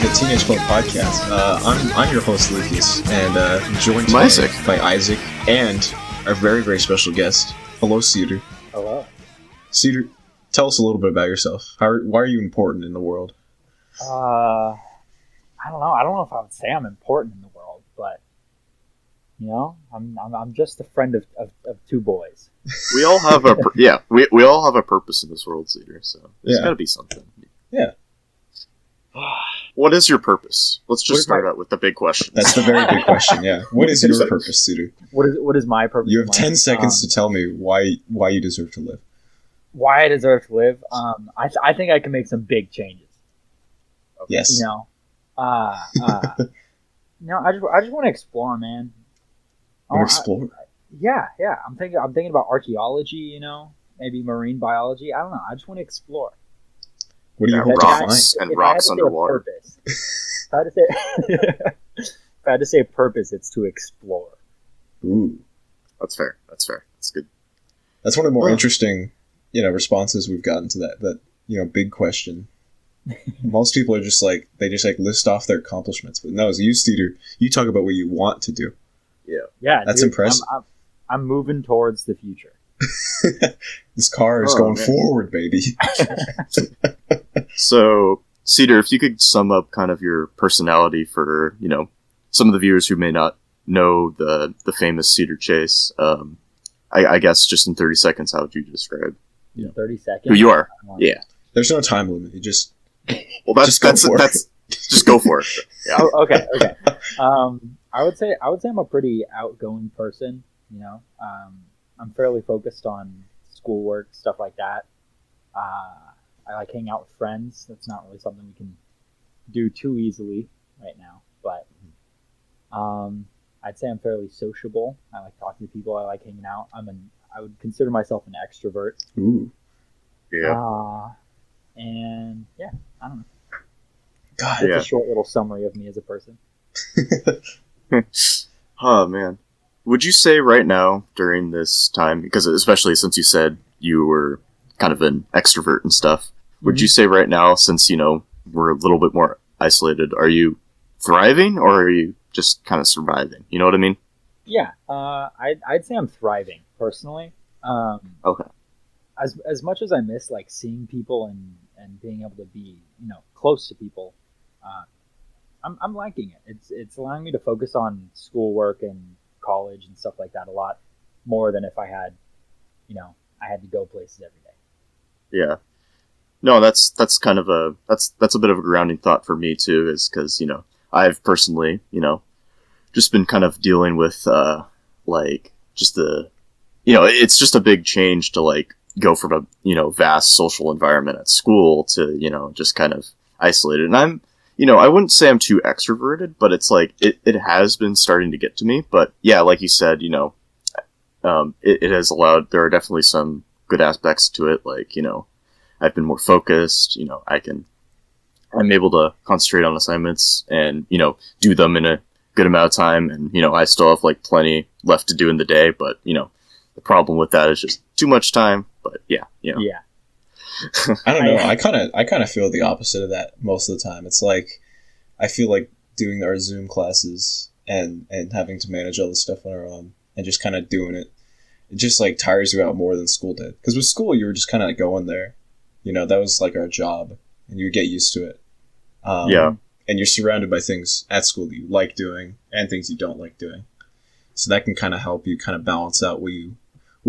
to the Teenage Club podcast. I'm your host, Lucas, and joined today by Isaac and our very, very special guest. Hello, Cedar. Hello. Cedar, tell us a little bit about yourself. Why are you important in the world? I don't know. I don't know if I would say I'm important in the world, but you know, I'm just a friend of two boys. We all have we all have a purpose in this world, Cedar. So there's got to be something. Yeah. What is your purpose? Let's just start out with the big question. That's the very big question. Yeah. What is your purpose, Cedar? What is my purpose? You have 10 seconds to tell me why you deserve to live. Why I deserve to live? I think I can make some big changes. Okay. Yes. You know, I just want to explore, man. Explore. Yeah. I'm thinking about archaeology. You know, maybe marine biology. I don't know. I just want to explore. What do you hope rocks and rocks underwater? If I had to say a purpose, it's to explore. Ooh, that's fair. That's good. That's one of the more interesting, responses we've gotten to that big question. Most people are just like they list off their accomplishments, but no, as you, Cedar, you talk about what you want to do. Yeah, that's impressive. I'm moving towards the future. This car is going forward, baby. So, Cedar, if you could sum up kind of your personality for, some of the viewers who may not know the famous Cedar Chase, I guess just in 30 seconds, how would you describe 30 seconds? Who you are? Yeah. There's no time limit. You just... Well, just go for it. Yeah. Oh, okay. I would say I'm a pretty outgoing person, I'm fairly focused on schoolwork, stuff like that. I like hanging out with friends. That's not really something we can do too easily right now. But I'd say I'm fairly sociable. I like talking to people. I like hanging out. I would consider myself an extrovert. Ooh. Yeah. And yeah, I don't know. God, it's a short little summary of me as a person. Oh, man. Would you say right now, during this time, because especially since you said you were kind of an extrovert and stuff, would you say right now, since, we're a little bit more isolated, are you thriving or are you just kind of surviving? You know what I mean? Yeah, I'd say I'm thriving, personally. Okay. As much as I miss, like, seeing people and being able to be, close to people, I'm liking it. It's allowing me to focus on schoolwork and college and stuff like that a lot more than if I had, I had to go places every day. Yeah. No, that's kind of that's a bit of a grounding thought for me too, is because, I've personally, just been kind of dealing with, just it's just a big change to, like, go from a, vast social environment at school to, just kind of isolated. And I'm, I wouldn't say I'm too extroverted, but it's like, it has been starting to get to me. But yeah, like you said, it has allowed, there are definitely some good aspects to it. Like, I've been more focused, I'm able to concentrate on assignments and, do them in a good amount of time. And, I still have like plenty left to do in the day, but, the problem with that is just too much time. But yeah, Yeah. I don't know. I kind of feel the opposite of that most of the time. It's like I feel like doing our Zoom classes and having to manage all this stuff on our own and just kind of doing it. It just like tires you out more than school did. Because with school, you were just kind of going there. That was like our job, and you get used to it. Yeah. And you're surrounded by things at school that you like doing and things you don't like doing. So that can kind of help you kind of balance out what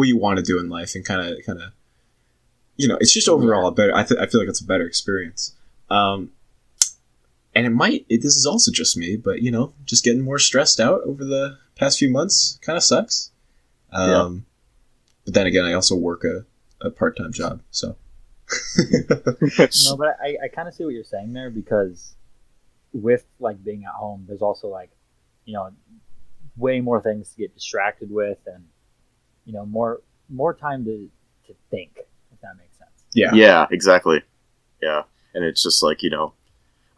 you want to do in life and kind of. It's just overall a better. I feel like it's a better experience, and this is also just me, but just getting more stressed out over the past few months kind of sucks. But then again, I also work a part-time job, so. No, but I kind of see what you're saying there, because with like being at home, there's also like, way more things to get distracted with, and more time to think. That makes sense. Yeah, exactly. Yeah. And it's just like, you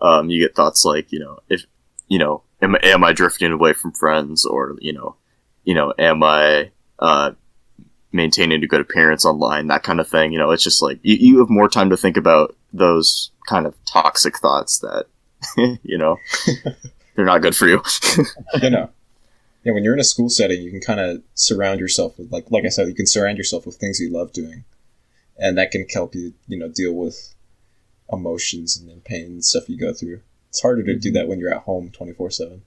get thoughts like, if, am I drifting away from friends, or, am I, maintaining a good appearance online, that kind of thing. It's just like, you have more time to think about those kind of toxic thoughts that, you know, they're not good for you. You know. Yeah, when you're in a school setting, you can kind of surround yourself with, like I said, you can surround yourself with things you love doing. And that can help you, deal with emotions and pain and stuff you go through. It's harder to do that when you're at home 24/7.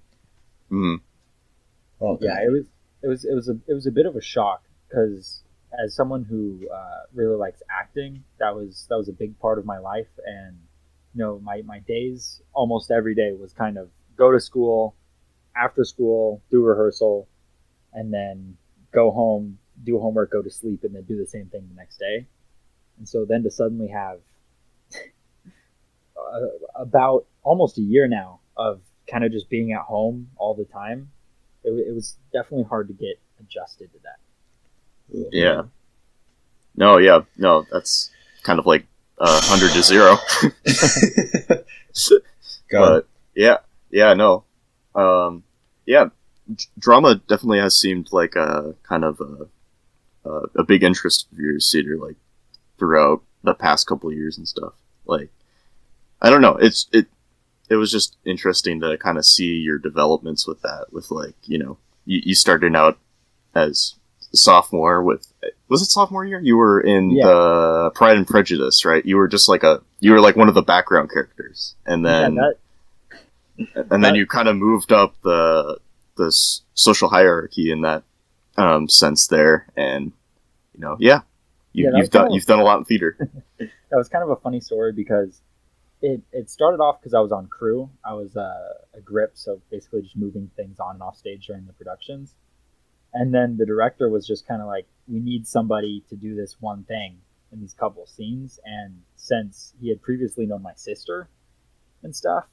Mm. Oh, yeah, it was a bit of a shock because as someone who really likes acting, that was a big part of my life, and my days almost every day was kind of go to school, after school, do rehearsal, and then go home, do homework, go to sleep, and then do the same thing the next day. And so then to suddenly have about almost a year now of kind of just being at home all the time, it was definitely hard to get adjusted to that. Yeah. No, that's kind of like 100 to 0. But yeah, no. Drama definitely has seemed like a kind of a big interest of yours, Cedar, like throughout the past couple of years and stuff. Like, I don't know, it was just interesting to kind of see your developments with that, with like, you started out as a sophomore was it sophomore year? You were in the Pride and Prejudice, right? You were just like one of the background characters. And then, then you kind of moved up the social hierarchy in that sense there. And, you've done a lot in theater. That was kind of a funny story because it started off because I was on crew. I was a grip, so basically just moving things on and off stage during the productions. And then the director was just kind of like, we need somebody to do this one thing in these couple of scenes. And since he had previously known my sister and stuff,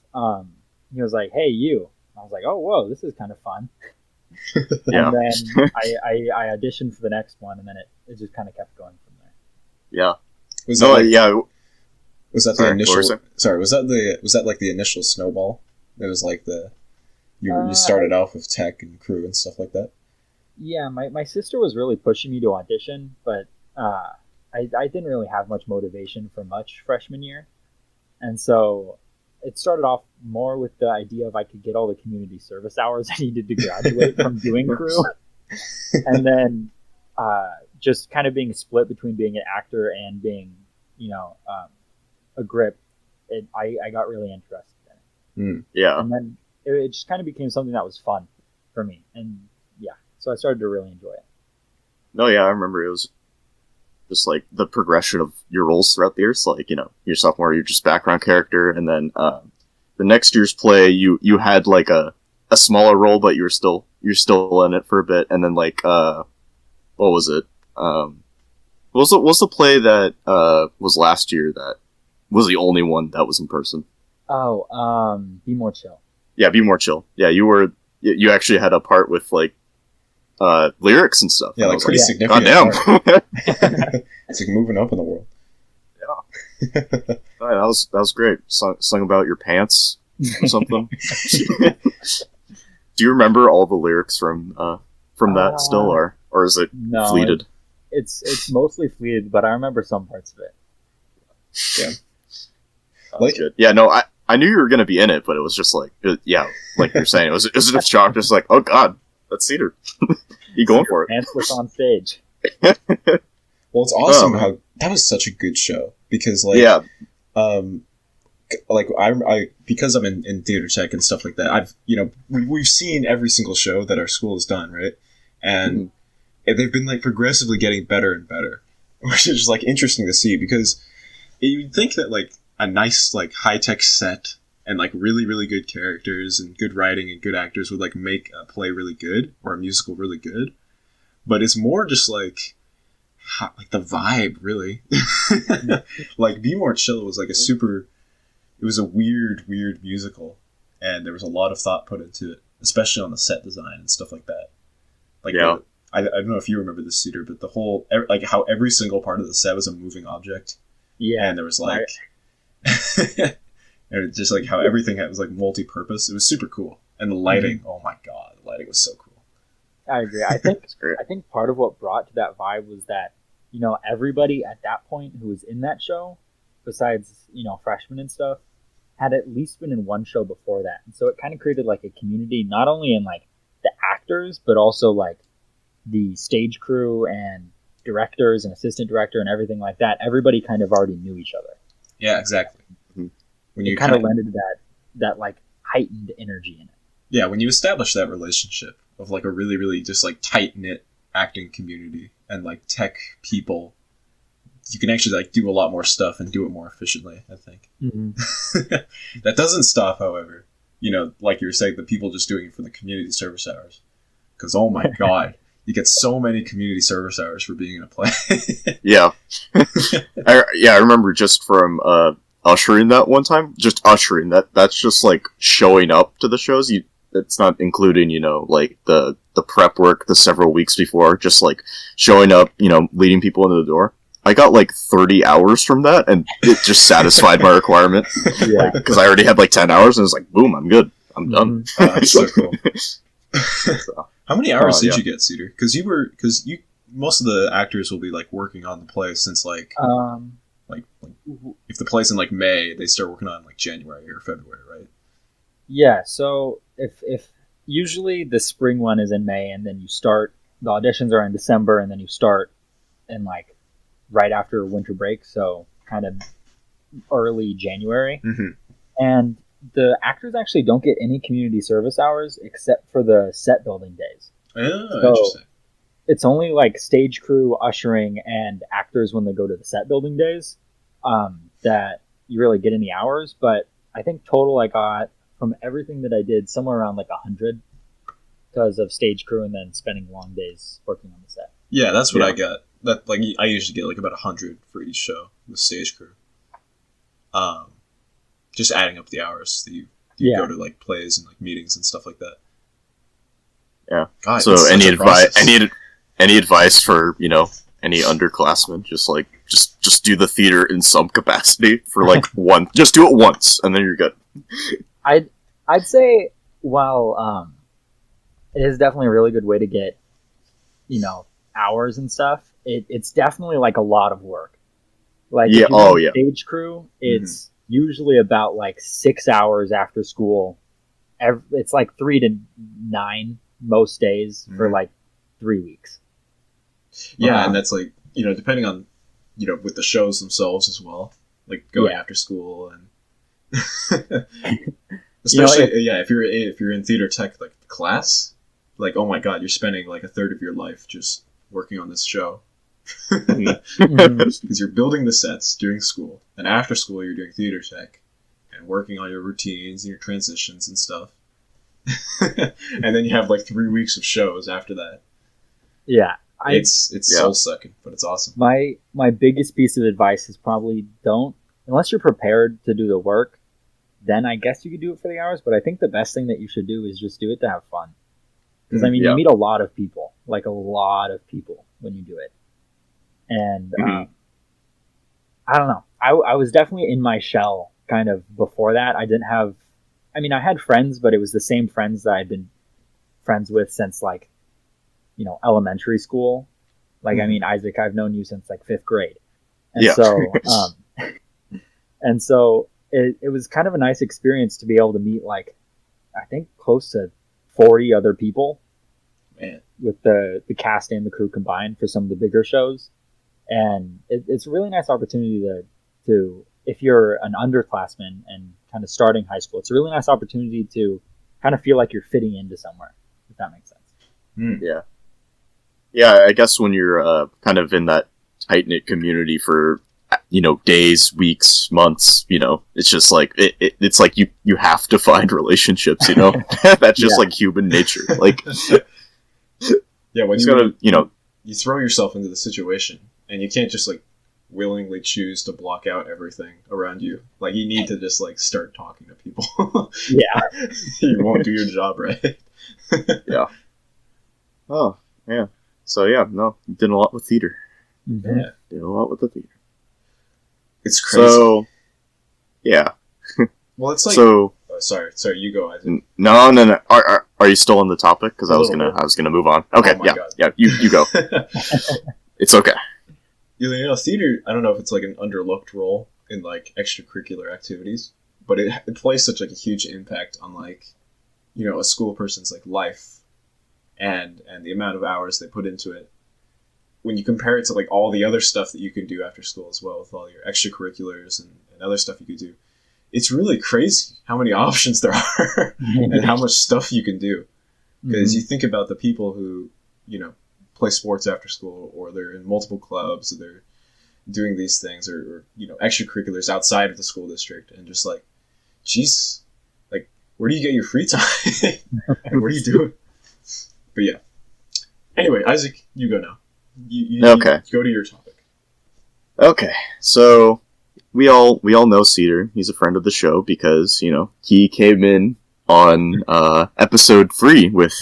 he was like, hey, you. And I was like, oh, whoa, this is kind of fun. Yeah. And then I auditioned for the next one, and then it just kind of kept going from there. Yeah. Was that like the initial snowball? It was like you started off with tech and crew and stuff like that? Yeah, my sister was really pushing me to audition, but I didn't really have much motivation for much freshman year. And so it started off more with the idea of I could get all the community service hours I needed to graduate from doing crew. And then just kind of being split between being an actor and being, a grip. I got really interested in it. Yeah. And then it just kind of became something that was fun for me. And so I started to really enjoy it. No, yeah, I remember it was just like the progression of your roles throughout the years. Like, your sophomore, you're just background character, and then the next year's play, you had like a smaller role, but you're still in it for a bit. And then like what was it? What's the play that was last year that was the only one that was in person? Oh, Be More Chill. Yeah, Be More Chill. Yeah, you actually had a part with like lyrics and stuff. Yeah, like pretty significant. Goddamn. It's like moving up in the world. Yeah. That was great. Sung about your pants or something. Do you remember all the lyrics from that still, or is it fleeted? It's mostly fleeted, but I remember some parts of it. Yeah. Like good. Yeah, no, I knew you were gonna be in it, but it was just like like you're saying, it was a shock, just like, oh god, that's Cedar. You going for it? Pantsless on stage. Well, it's awesome how that was such a good show because I because I'm in theater tech and stuff like that. I've we've seen every single show that our school has done, right? And they've been like progressively getting better and better, which is just like interesting to see because you'd think that like a nice like high tech set and like really really good characters and good writing and good actors would like make a play really good or a musical really good, but it's more just like the vibe really. Like Be More Chill was like it was a weird musical, and there was a lot of thought put into it, especially on the set design and stuff like that. Like I don't know if you remember this, Cedar, but the whole like how every single part of the set was a moving object. Yeah, and there was like and just like how everything was like multi-purpose. It was super cool, and the lighting. Oh my god, the lighting was so cool. I agree. I think part of what brought to that vibe was that everybody at that point who was in that show, besides freshmen and stuff, had at least been in one show before that. And so it kind of created like a community, not only in like the actors, but also like the stage crew and directors and assistant director and everything like that. Everybody kind of already knew each other. Yeah, exactly. When you kind of lended that like heightened energy in it. Yeah, when you establish that relationship of like a really, really just like tight knit acting community and like tech people, you can actually like do a lot more stuff and do it more efficiently, I think. Mm-hmm. That doesn't stop, however, you know, like you were saying, the people just doing it for the community service hours. Because, oh my God, you get so many community service hours for being in a play. Yeah. I remember just from ushering that one time, just ushering that's just like showing up to the shows. It's not including, you know, like the prep work the several weeks before, just like showing up, you know, leading people into the door. I got like 30 hours from that, and it just satisfied my requirement. Yeah. Because I already had like 10 hours, and it was like, boom, I'm good. I'm done. That's so cool. So, how many hours did you get, Cedar? Because most of the actors will be like working on the play since like if the play's in like May, they start working on like January or February, right? Yeah. So if usually the spring one is in May, and then you start, the auditions are in December, and then you start in like right after winter break, so kind of early January. Mm-hmm. And the actors actually don't get any community service hours except for the set building days. Oh, so interesting. It's only like stage crew, ushering, and actors when they go to the set building days that you really get any hours. But I think total I got from everything that I did somewhere around like 100 because of stage crew and then spending long days working on the set. Yeah, that's what I got. That like I usually get like about 100 for each show with stage crew. Just adding up the hours that you go to like plays and like meetings and stuff like that. Yeah. God, so any advice for, you know, any underclassmen? Just do the theater in some capacity for like one. Just do it once, and then you're good. I'd say while it is definitely a really good way to get, you know, hours and stuff. It's definitely like a lot of work. Like stage crew, it's usually about like 6 hours after school. It's like 3 to 9 most days for like 3 weeks. Yeah, and that's like, you know, depending on, you know, with the shows themselves as well, like going after school and especially if you're in theater tech like class, like oh my God, you're spending like a third of your life just working on this show. Because you're building the sets during school, and after school you're doing theater tech and working on your routines and your transitions and stuff. And then you have like 3 weeks of shows after that. Yeah, it's soul sucking, but it's awesome. My biggest piece of advice is probably don't, unless you're prepared to do the work, then I guess you could do it for the hours. But I think the best thing that you should do is just do it to have fun. Because I mean, you meet a lot of people, like a lot of people when you do it. And I don't know. I was definitely in my shell kind of before that. I had friends, but it was the same friends that I'd been friends with since like, you know, elementary school. Like, I mean, Isaac, I've known you since like 5th grade. And so it was kind of a nice experience to be able to meet like, I think close to 40 other people. Man. With the cast and the crew combined for some of the bigger shows. And it's a really nice opportunity to if you're an underclassman and kind of starting high school, it's a really nice opportunity to kind of feel like you're fitting into somewhere, if that makes sense. Yeah, I guess when you're kind of in that tight-knit community for, you know, days, weeks, months, you know, it's just like it's like you have to find relationships, you know. That's just like human nature. Like when you gotta, you know, you throw yourself into the situation, and you can't just like willingly choose to block out everything around you. Like you need to just like start talking to people. Yeah. You won't do your job right. Yeah. Oh, yeah. So yeah, no, did a lot with theater. Mm-hmm. Yeah. Did a lot with the theater. It's crazy. So, yeah. Well, it's like. So. Sorry, you go, Isaac. No. Are you still on the topic? Because I was gonna move on. Okay, God. Yeah. You go. It's okay. You know, theater. I don't know if it's like an underlooked role in like extracurricular activities, but it plays such like a huge impact on like, you know, a school person's like life and the amount of hours they put into it. When you compare it to like all the other stuff that you can do after school as well, with all your extracurriculars and other stuff you could do, it's really crazy how many options there are and how much stuff you can do. Because you think about the people who, you know, play sports after school, or they're in multiple clubs, or they're doing these things, or you know, extracurriculars outside of the school district, and just like, jeez, like, where do you get your free time? And what are you doing? But yeah. Anyway, Isaac, you go now. Okay. You go to your topic. Okay, so we all know Cedar. He's a friend of the show because, you know, he came in on episode 3 with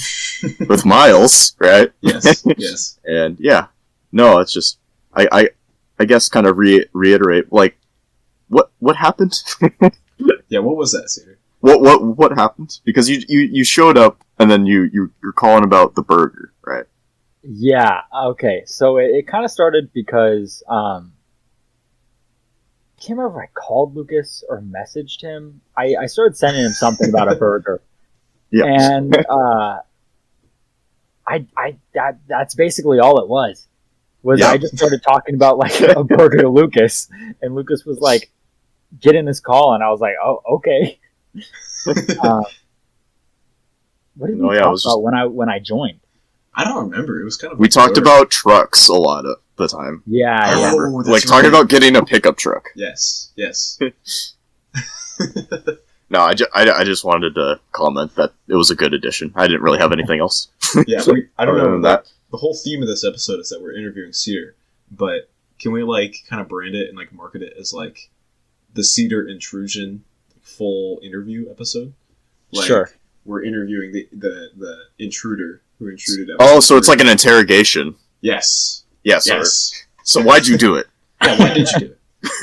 Miles, right? Yes, yes. And yeah, no, it's just I guess kind of reiterate, like, what happened? Yeah, what was that, Cedar? What happened? Because you showed up and then you're calling about the burger, right? Yeah. Okay. So it kind of started because I can't remember if I called Lucas or messaged him. I started sending him something about a burger. Yeah. And that's basically all it was. Yeah. I just started talking about like a burger to Lucas, and Lucas was like, "Get in this call," and I was like, "Oh, okay." What did we talk about when I joined? I don't remember. It was kind of we talked about trucks a lot of the time. Yeah, Oh, like talking about getting a pickup truck. Yes. No, I just wanted to comment that it was a good addition. I didn't really have anything else. Yeah, I don't know that. The whole theme of this episode is that we're interviewing Cedar, but can we like kind of brand it and like market it as like the Cedar intrusion full interview episode? Like, sure. We're interviewing the intruder who intruded. Oh, so it's like an interrogation. Yes. Yes. Yes. So why'd you do it? Yeah, why did you do it?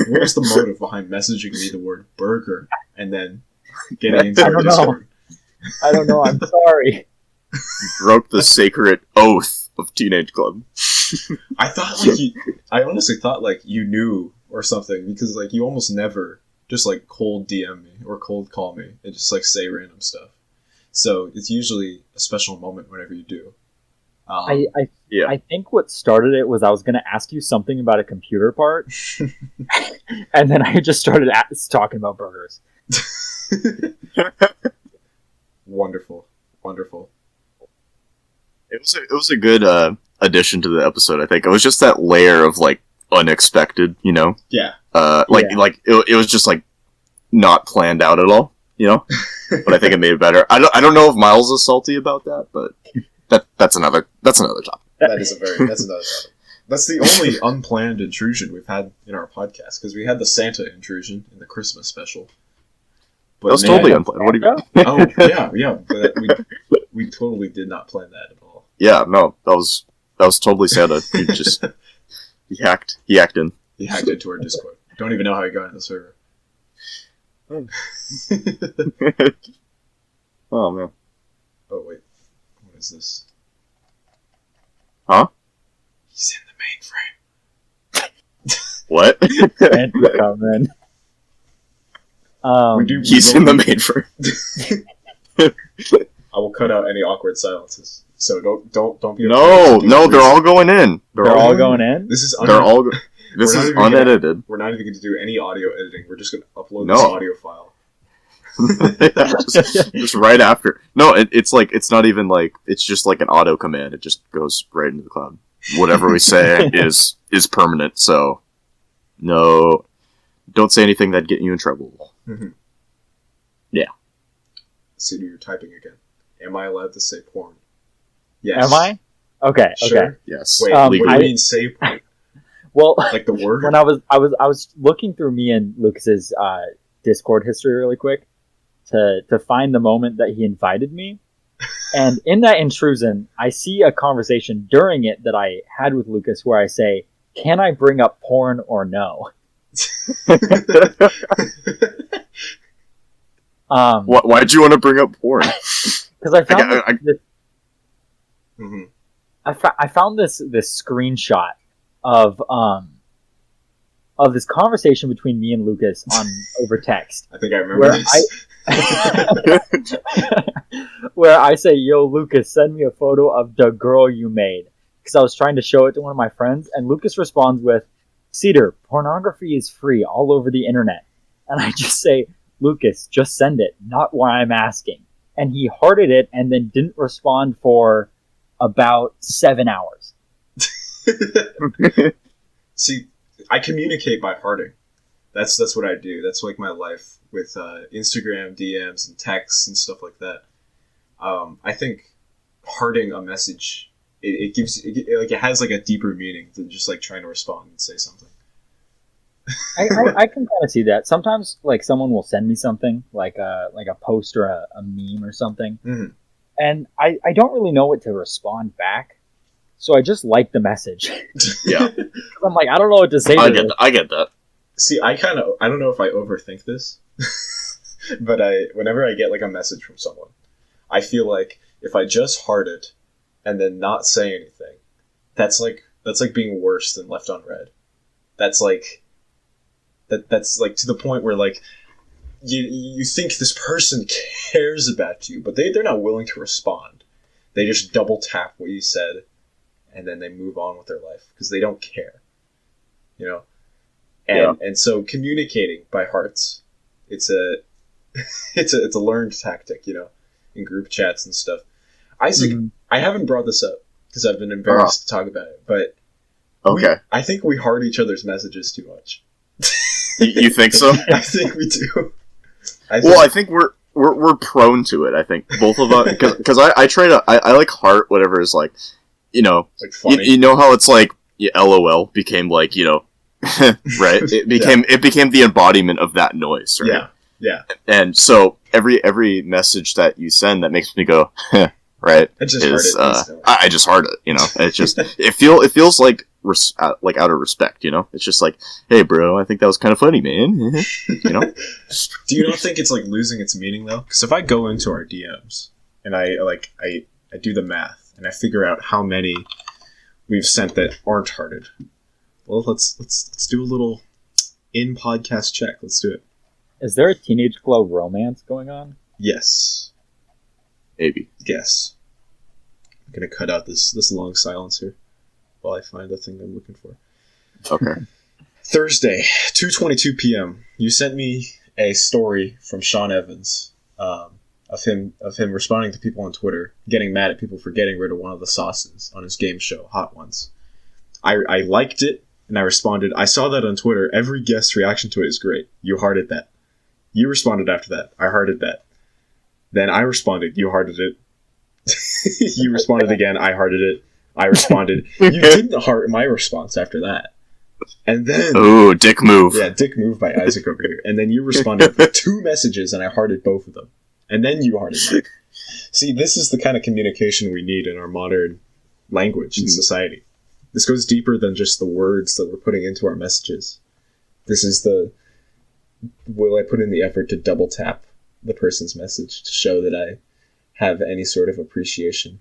What was the motive behind messaging me the word burger and then getting into our Discord? I don't know. I'm sorry. You broke the sacred oath of TeenageClub. I honestly thought like you knew or something, because like you almost never just like cold DM me or cold call me and just like say random stuff. So it's usually a special moment whenever you do. I think what started it was I was going to ask you something about a computer part, and then I just started talking about burgers. Wonderful. It was a good addition to the episode. I think it was just that layer of like unexpected, you know. Yeah. It was just like not planned out at all, you know. But I think it made it better. I don't know if Miles is salty about that, but that's another topic. That's another topic. That's the only unplanned intrusion we've had in our podcast, because we had the Santa intrusion in the Christmas special. But that was totally unplanned. What do you mean? Oh, yeah. But we totally did not plan that at all. Yeah, no, that was totally Santa. He hacked in. He hacked into our Discord. Don't even know how he got in the server. Oh, man. Oh, wait. What is this? Huh? He's in the mainframe. What? And coming. He's in the mainframe. I will cut out any awkward silences. So don't be. No, they're all going in. They're all going in. This is This is unedited. We're not even going to do any audio editing. We're just going to upload this audio file. just right after. No, it's like, it's not even like, it's just like an auto command. It just goes right into the cloud. Whatever we say is permanent. So no, don't say anything that'd get you in trouble. Mm-hmm. Yeah. Cedar, you're typing again. Am I allowed to say porn? Yes. Am I? Okay. Sure. Okay. Yes. Wait, what do you mean say porn? Well, like the word? When I was looking through me and Lucas's Discord history really quick to find the moment that he invited me, and in that intrusion, I see a conversation during it that I had with Lucas where I say, "Can I bring up porn or no?" Why'd you want to bring up porn? Because I found Mm-hmm. I found this screenshot of of this conversation between me and Lucas on over text. I think I remember this. Where I say, "Yo, Lucas, send me a photo of the girl you made," because I was trying to show it to one of my friends, and Lucas responds with, "Cedar, pornography is free all over the internet," and I just say, "Lucas, just send it, not why I'm asking." And he hearted it and then didn't respond for about 7 hours. See, I communicate by hearting. That's what I do. That's like my life with Instagram DMs and texts and stuff like that. I think hearting a message, it gives it has like a deeper meaning than just like trying to respond and say something. I can kind of see that. Sometimes, like, someone will send me something, like a post or a meme or something, Mm-hmm. and I don't really know what to respond back, so I just like the message. Yeah. I'm like, I don't know what to say to this. I get that. See, I don't know if I overthink this, but whenever I get like a message from someone, I feel like if I just heart it and then not say anything, that's like being worse than left unread. That's like to the point where like you think this person cares about you, but they're not willing to respond. They just double tap what you said, and then they move on with their life because they don't care, you know. And so communicating by hearts, it's a learned tactic, you know, in group chats and stuff. Isaac, I haven't brought this up because I've been embarrassed to talk about it, but okay, I think we heart each other's messages too much. You think so? I think we do. I think we're prone to it. I think both of us, because I try to I like heart whatever is like, you know, like funny. You know how it's like LOL became like, you know, right? It became the embodiment of that noise, right? Yeah. And so every message that you send that makes me go, right? I just heard it. I just heard it. You know, it's just it feels like out of respect. You know, it's just like, hey, bro, I think that was kind of funny, man. You know. Do you not think it's like losing its meaning though? Because if I go into our DMs and I do the math and I figure out how many we've sent that aren't hearted, well, let's do a little in podcast check. Let's do it. Is there a TeenageClub romance going on? Yes. Maybe. Yes. I'm gonna cut out this long silence here while I find the thing I'm looking for. Okay. Thursday, 2:22 p.m. You sent me a story from Sean Evans of him responding to people on Twitter, getting mad at people for getting rid of one of the sauces on his game show, Hot Ones. I liked it, and I responded, I saw that on Twitter. Every guest's reaction to it is great. You hearted that. You responded after that. I hearted that. Then I responded. You hearted it. You responded again. I hearted it. I responded. You didn't heart my response after that. And then... Ooh, dick move. Yeah, dick move by Isaac over here. And then you responded with 2 messages, and I hearted both of them. And then you hearted me. See, this is the kind of communication we need in our modern language and society. This goes deeper than just the words that we're putting into our messages. This is will I put in the effort to double tap the person's message to show that I have any sort of appreciation.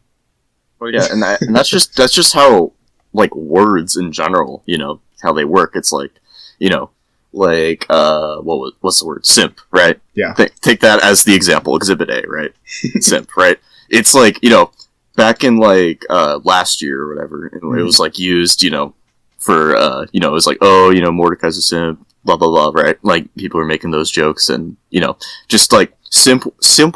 Well, yeah, and that's just how, like, words in general, you know, how they work. It's like, you know, like, what's the word? Simp, right? Yeah. Take that as the example, Exhibit A, right? Simp, right? It's like, you know, back in, like, last year or whatever, it was, like, used, you know, for, you know, it was like, oh, you know, Mordecai's a simp, blah, blah, blah, right? Like, people were making those jokes, and, you know, just, like, simp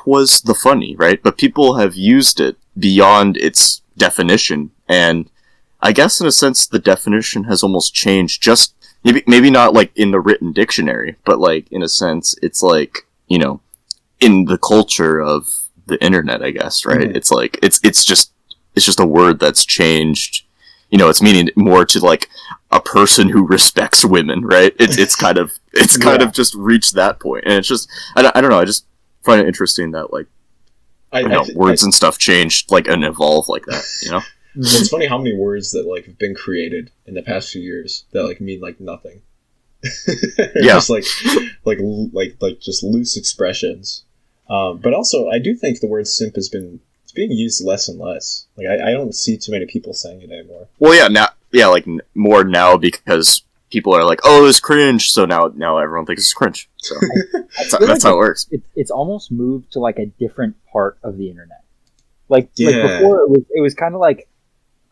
was the funny, right? But people have used it beyond its definition, and I guess, in a sense, the definition has almost changed, just, maybe not, like, in the written dictionary, but, like, in a sense, it's, like, you know, in the culture of the internet, I guess, right? Mm-hmm. It's, like, it's just a word that's changed. You know, it's meaning more to, like, a person who respects women, right? It's kind of just reached that point, and it's just I don't know. I just find it interesting that, like, words and stuff changed, like, and evolve like that. You know, it's funny how many words that, like, have been created in the past few years that, like, mean, like, nothing. Yeah, just like just loose expressions. But also, I do think the word simp is being used less and less. Like, I don't see too many people saying it anymore. Well, yeah, now, yeah, like, more now because people are like, "Oh, it's cringe," so now everyone thinks it's cringe. So that's how it works. It's almost moved to like a different part of the internet. Like before, it was kind of like,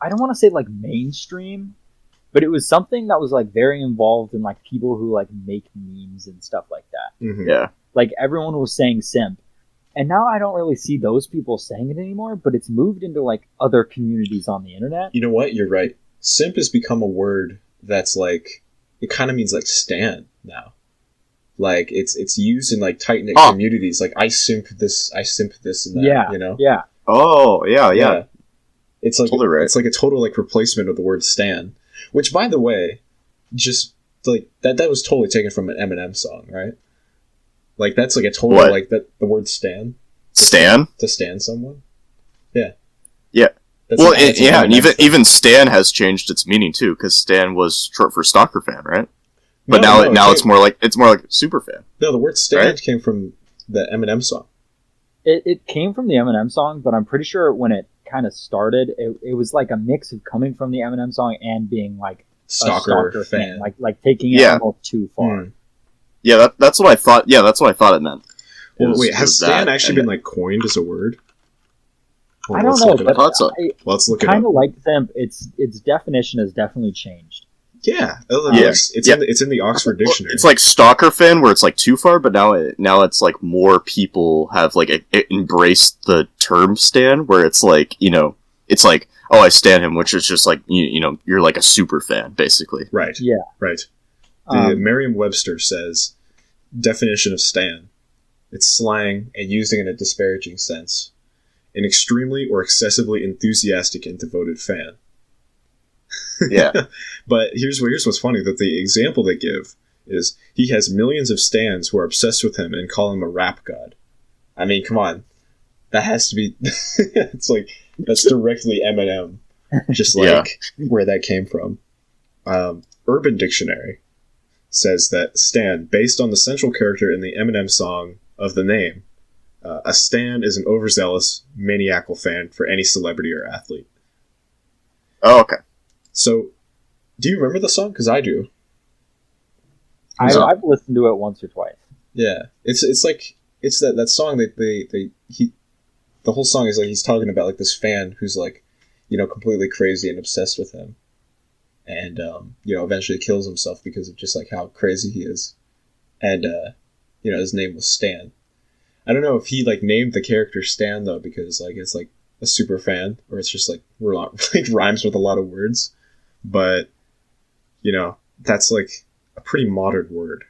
I don't want to say like mainstream, but it was something that was like very involved in like people who like make memes and stuff like that. Mm-hmm. Yeah, like everyone was saying simp, and now I don't really see those people saying it anymore. But it's moved into like other communities on the internet. You know what? You're right. Simp has become a word that's like, it kind of means like stan now. Like it's used in like tight knit communities. Like I simp this and that. Yeah, you know. Yeah. Oh yeah. It's like totally right. It's like a total like replacement of the word stan, which by the way, just like that was totally taken from an Eminem song, right? Like that's like a total like that the word stan. To stan someone. Yeah. Yeah. Well, and even stan has changed its meaning too, because stan was short for stalker fan, right? But now it's more like super fan. No, the word stan came from the Eminem song. It came from the Eminem song, but I'm pretty sure when it kind of started, it was like a mix of coming from the Eminem song and being like stalker fan, like taking it almost too far. Mm. Yeah, that's what I thought. Yeah, that's what I thought it meant. Well, wait, has stan actually been like coined as a word? I don't know, but let's look it up. Kind of like simp, its definition has definitely changed. Yeah, it's in the Oxford Dictionary. It's like stalker fan, where it's like too far, but now it's like more people have like embraced the term stan, where it's like, you know, it's like, oh, I stan him, which is just like, you know, you're like a super fan, basically. Right. Yeah. Right. The Merriam-Webster says, definition of stan: it's slang and using in a disparaging sense. An extremely or excessively enthusiastic and devoted fan. Yeah. But here's what's funny, that the example they give is he has millions of stans who are obsessed with him and call him a rap god. I mean, come on. That has to be... it's like, that's directly Eminem. Just like where that came from. Urban Dictionary says that stan, based on the central character in the Eminem song of the name, a stan is an overzealous, maniacal fan for any celebrity or athlete. Oh, okay. So, do you remember the song? Because I do. I've listened to it once or twice. Yeah, it's like that song that the whole song is like he's talking about like this fan who's like, you know, completely crazy and obsessed with him, and you know, eventually kills himself because of just like how crazy he is, and you know, his name was Stan. I don't know if he like named the character Stan though, because like it's like a super fan, or it's just like rhymes with a lot of words. But you know, that's like a pretty modern word.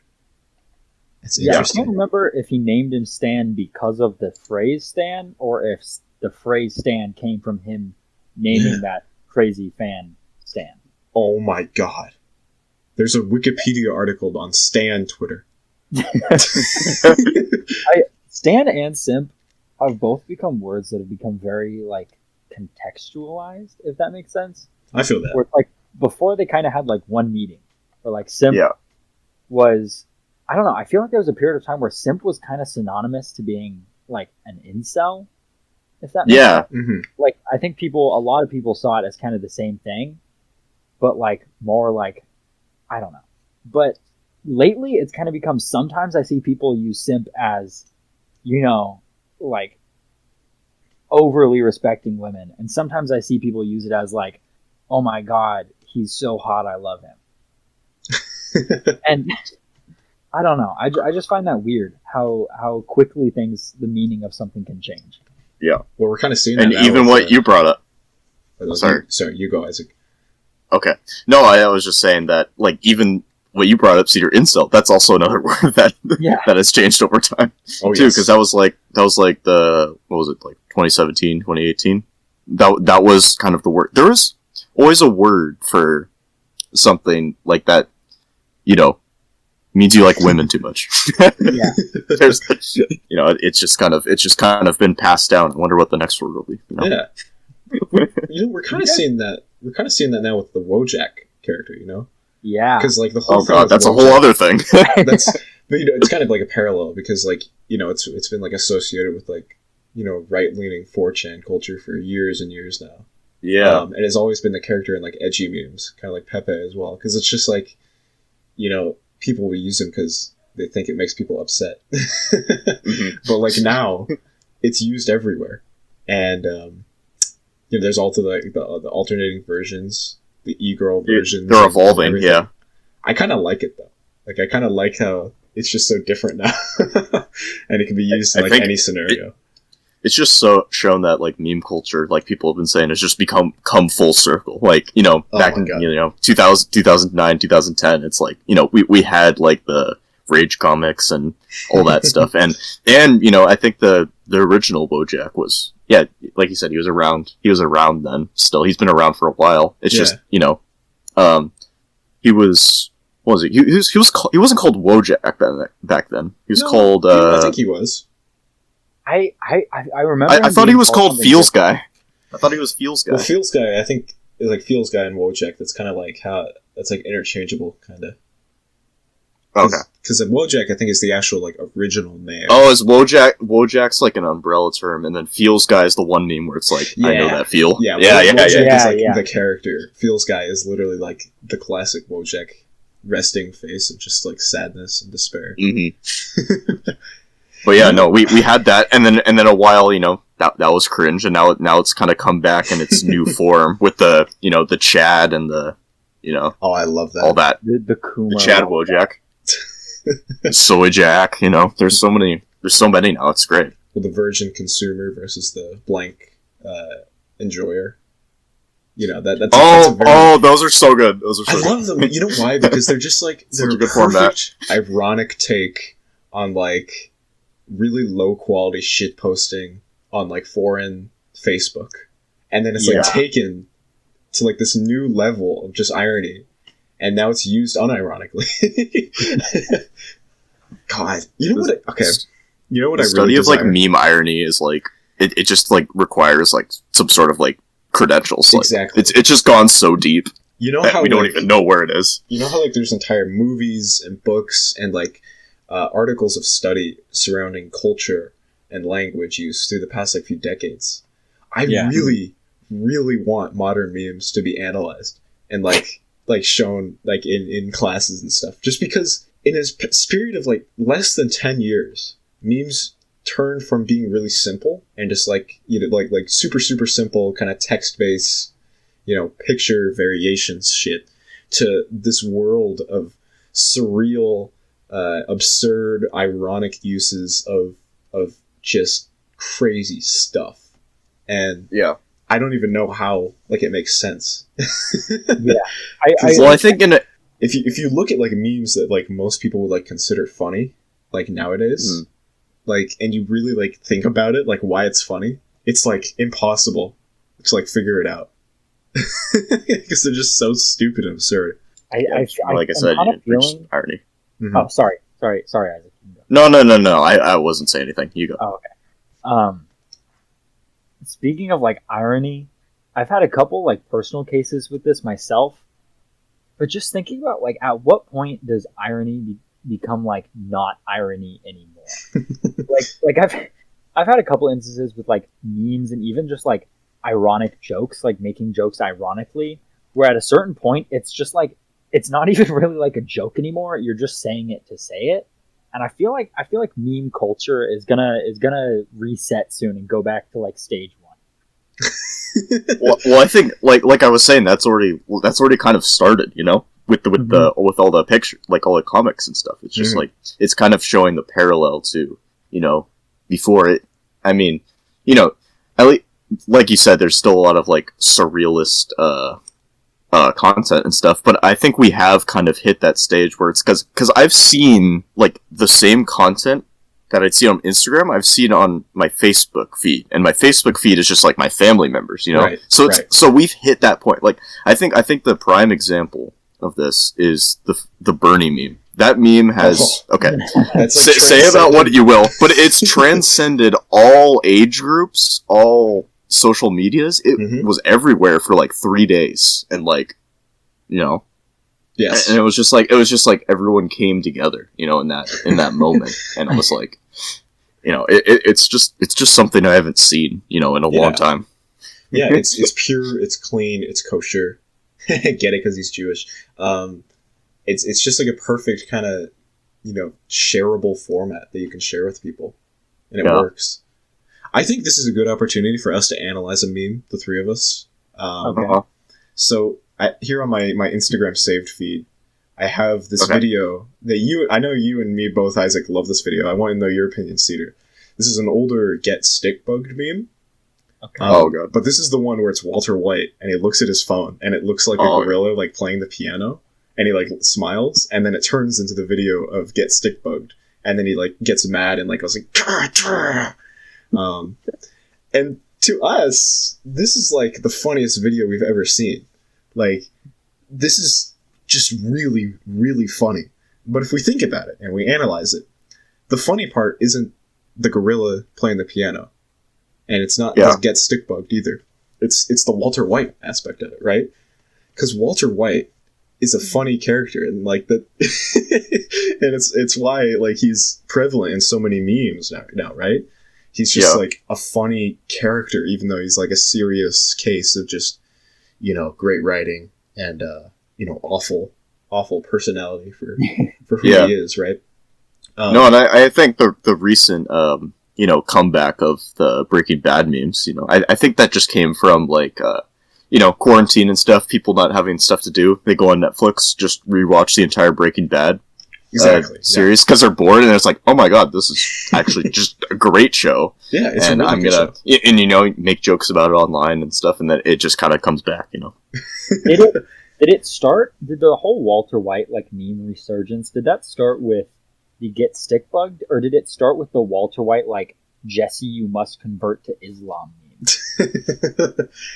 It's interesting. I can't remember if he named him Stan because of the phrase Stan, or if the phrase Stan came from him naming that crazy fan Stan. Oh my god. There's a Wikipedia article on Stan Twitter. Stan and simp have both become words that have become very like contextualized, if that makes sense. I feel that. Where, like, before they kind of had like one meaning, or like simp was, I don't know, I feel like there was a period of time where simp was kind of synonymous to being like an incel, if that makes sense. Mm-hmm. Like, I think a lot of people saw it as kind of the same thing, but like more like, I don't know. But lately it's kind of become, sometimes I see people use simp as, you know, like overly respecting women, and sometimes I see people use it as like, oh my god, he's so hot, I love him. And I don't know, I just find that weird how quickly the meaning of something can change. Yeah, well, we're kind of seeing that and now even what you brought up. Sorry, you go, Isaac. Okay, no, I was just saying that, like, even what you brought up, Cedar, incel, that's also another word that has changed over time too, because that was like the, what was it, like 2017, 2018? That was kind of the word. There was always a word for something like that, you know, means you like women too much. Yeah. There's, you know, it's just kind of been passed down. I wonder what the next word will be. You know? Yeah. You know, we're kind of seeing that. We're kind of seeing that now with the Wojak character. You know. Yeah. Because like the whole. Oh god, that's a whole other thing. But you know, it's kind of like a parallel, because like, you know, it's been like associated with like, you know, right-leaning 4chan culture for years and years now. Yeah. And it's always been the character in like edgy memes, kind of like Pepe as well, because it's just like, people will use them because they think it makes people upset. But like now, it's used everywhere, and there's also the alternating versions, the e-girl versions. They're evolving, yeah. I kind of like it though. Like I kind of like how it's just so different now, and it can be used in like any scenario. It's just so shown that like meme culture, like people have been saying, has just come full circle. Like back in 2009, 2010, it's like we had like the Rage comics and all that stuff, and I think the original Wojak was like you said, he was around then. Still, he's been around for a while. It's just he was. What was it? He wasn't called Wojak back then. He was called. I think he was. I remember. I thought he was called Feels Guy. I thought he was Feels Guy. Well, Feels Guy, I think, is like Feels Guy and Wojak. That's kind of like how that's like interchangeable, kind of. Okay. Because Wojak, I think, is the actual like original name. Oh, is Wojak's like an umbrella term, and then Feels Guy is the one meme where it's like I know that feel. Yeah. Wojak is like the character. Feels Guy is literally like the classic Wojak resting face of just like sadness and despair. Mm-hmm. But yeah, no, we had that, and then a while, that was cringe, and now it's kind of come back in its new form with the the Chad and the Oh, I love that. All that the Kuma, the Chad Wojak, Soy Jack. There's so many now. It's great. Well, the virgin consumer versus the blank enjoyer. That's those are so good. Those are so I love them. You know why? Because they're just like they're a good perfect, ironic take on like really low quality shit posting on like foreign Facebook, and then it's like taken to like this new level of just irony, and now it's used unironically. God, you know what? You know what? The study of like meme irony is like it just like requires like some sort of like credentials. Exactly. Like, it's just gone so deep. You know how we don't even know where it is. You know how like there's entire movies and books and like articles of study surrounding culture and language use through the past like few decades. I really, really want modern memes to be analyzed and like shown like in classes and stuff. Just because in a period of like less than 10 years, memes turned from being really simple and just like like super simple kind of text based picture variations shit to this world of surreal, absurd, ironic uses of just crazy stuff, and I don't even know how like it makes sense. I think if you look at like memes that like most people would like consider funny like nowadays, like and you really like think about it like why it's funny, it's like impossible to like figure it out because they're just so stupid and absurd. Like I said, irony. Mm-hmm. Oh, sorry, Isaac. No. I wasn't saying anything. You go. Oh, okay. Speaking of like irony, I've had a couple like personal cases with this myself, but just thinking about like at what point does irony become like not irony anymore? like I've had a couple instances with like memes and even just like ironic jokes, like making jokes ironically, where at a certain point it's just like it's not even really like a joke anymore. You're just saying it to say it. And I feel like meme culture is gonna reset soon and go back to like stage one. well, I think like I was saying, that's already kind of started, with all the pictures, like all the comics and stuff. It's just like it's kind of showing the parallel to before it. I mean, at least, like you said, there's still a lot of like surrealist content and stuff, but I think we have kind of hit that stage where it's because I've seen like the same content that I'd see on Instagram, I've seen on my Facebook feed, and my Facebook feed is just like my family members, Right, so we've hit that point. Like I think the prime example of this is the Bernie meme. That meme has okay. Say about what you will, but it's transcended all age groups, all social medias. It was everywhere for like 3 days, and like yes, and it was just like everyone came together in that moment, and I was like it's just something I haven't seen in a long time. It's pure, it's clean, it's kosher. Get it because he's Jewish. it's just like a perfect kind of, shareable format that you can share with people, and it works. I think this is a good opportunity for us to analyze a meme, the three of us. Okay. So here on my Instagram saved feed, I have this video that I know you and me both, Isaac, love this video. I want to know your opinion, Cedar. This is an older Get Stick Bugged meme. Okay. God! But this is the one where it's Walter White, and he looks at his phone, and it looks like a gorilla like playing the piano, and he like smiles, and then it turns into the video of Get Stick Bugged, and then he like gets mad and like goes like, and to us, this is like the funniest video we've ever seen. Like, this is just really, really funny. But if we think about it and we analyze it, the funny part isn't the gorilla playing the piano. And it's not Get Stick Bugged either. It's the Walter White aspect of it, right? Because Walter White is a funny character, and like that, and it's why like he's prevalent in so many memes now, right? He's just like a funny character, even though he's like a serious case of just, great writing and awful personality for who he is, right? No, and I think the recent comeback of the Breaking Bad memes, I think that just came from like quarantine and stuff, people not having stuff to do. They go on Netflix, just rewatch the entire Breaking Bad series because they're bored, and it's like, oh my god, this is actually just a great show. Yeah, it's and a really good show. And make jokes about it online and stuff, and then it just kind of comes back. Did it start? Did the whole Walter White like meme resurgence? Did that start with the Get Stick Bugged, or did it start with the Walter White like Jesse, you must convert to Islam meme?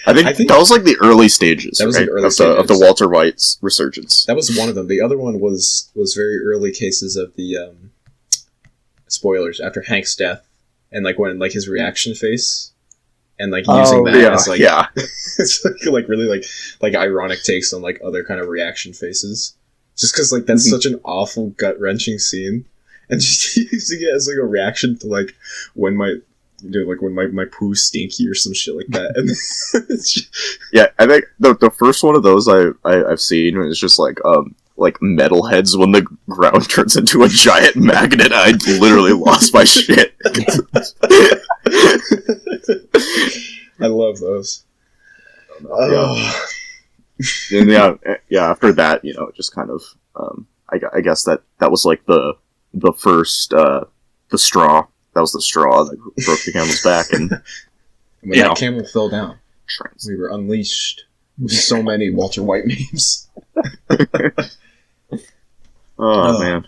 I think that was like the early stages, that was right? the early stages of the Walter White's resurgence. That was one of them. The other one was very early cases of the spoilers after Hank's death, and like when like his reaction face, and like using that as like it's like really like ironic takes on like other kind of reaction faces, just because like that's such an awful gut wrenching scene, and just using it as like a reaction to like when my poo stinky or some shit like that. And yeah, I think the first one of those I've seen is just like metalheads when the ground turns into a giant magnet. I literally lost my shit. I love those. And after that, just kind of I guess that was like the first the straw. That was the straw that broke the camel's back, and when that camel fell down, we were unleashed with so many Walter White memes. Oh man!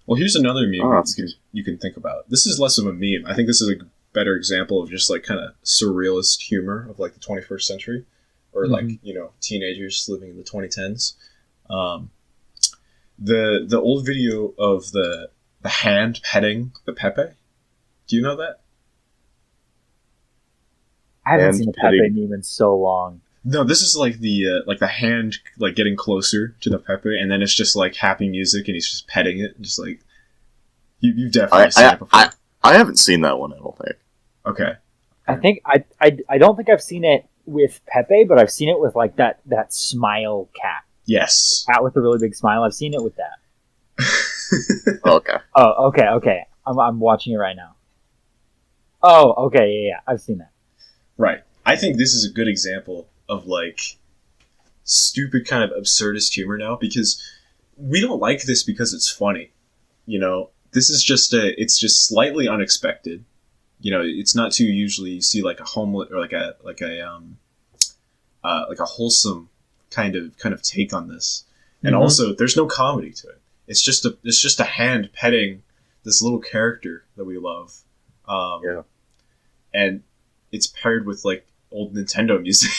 Well, here's another meme you can think about. This is less of a meme. I think this is a better example of just like kind of surrealist humor of like the 21st century, or like teenagers living in the 2010s. The old video of the hand petting the Pepe. Do you know that? I haven't seen a Pepe meme in so long. No, this is like the hand like getting closer to the Pepe, and then it's just like happy music, and he's just petting it, just like you've definitely seen it before. I haven't seen that one. I don't think. Okay. I think I don't think I've seen it with Pepe, but I've seen it with like that smile cat. Yes. Cat with a really big smile. I've seen it with that. Okay. Oh, okay. I'm watching it right now. Oh, okay, yeah, I've seen that. Right. I think this is a good example of, like, stupid kind of absurdist humor now, because we don't like this because it's funny. This is just it's just slightly unexpected. It's not too usually you see, like, a homeless, or like a wholesome kind of take on this. And also, there's no comedy to it. It's just a hand petting this little character that we love. And it's paired with like old Nintendo music.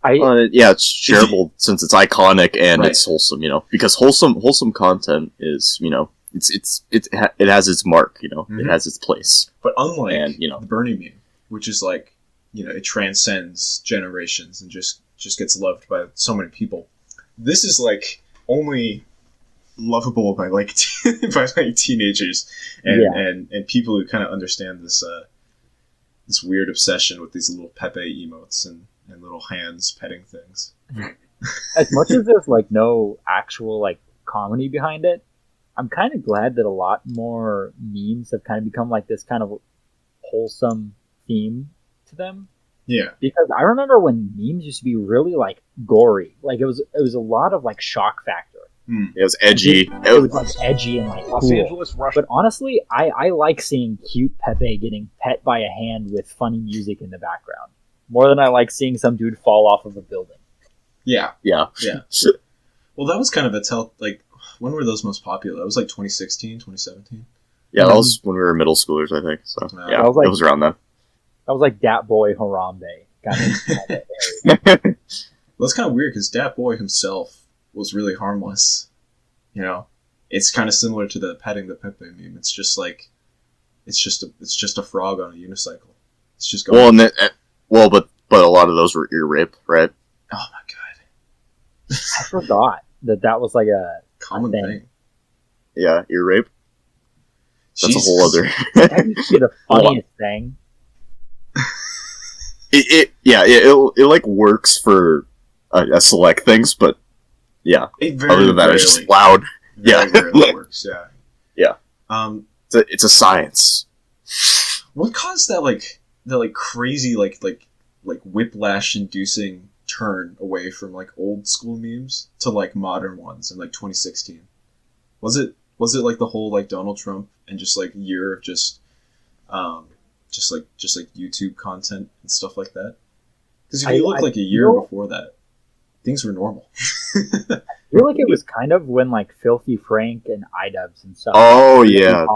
It's shareable since it's iconic and it's wholesome, because wholesome content is, it has its mark, it has its place. But unlike the Bernie meme, which is like, it transcends generations and just gets loved by so many people. This is like only lovable by like teenagers and people who kind of understand this this weird obsession with these little Pepe emotes and little hands petting things. as much as there's like no actual like comedy behind it, I'm kind of glad that a lot more memes have kind of become like this kind of wholesome theme to them. Yeah. Because I remember when memes used to be really like gory, like it was a lot of like shock factor. It was edgy. It was like edgy and like Los cool. Angeles, Russia. But honestly, I like seeing cute Pepe getting pet by a hand with funny music in the background more than I like seeing some dude fall off of a building. Yeah. Yeah. Yeah. Well, that was kind of like, when were those most popular? That was like 2016, 2017? Yeah, that was when we were middle schoolers, I think. So, yeah, was like, it was around then. That was like Dat Boy Harambe kind of area. Well, that's kind of weird because Dat Boy himself was really harmless. You know, it's kind of similar to the petting the Pepe meme. It's just like, it's just a frog on a unicycle. It's just going. Well, but a lot of those were ear rape, right? Oh my god! I forgot that was like a common thing. Yeah, ear rape. That's Jesus. a whole other. That used to be the funniest thing. It like works for a select things, but yeah. Other than that, it's just loud. Very rarely works. Yeah. Yeah. It's a science. What caused that crazy like whiplash inducing turn away from like old school memes to like modern ones in like 2016? Was it like the whole like Donald Trump and just like year of just YouTube content and stuff like that? Because if you look like a year before that, things were normal. I feel like it was kind of when like Filthy Frank and iDubbbz and stuff. Oh yeah.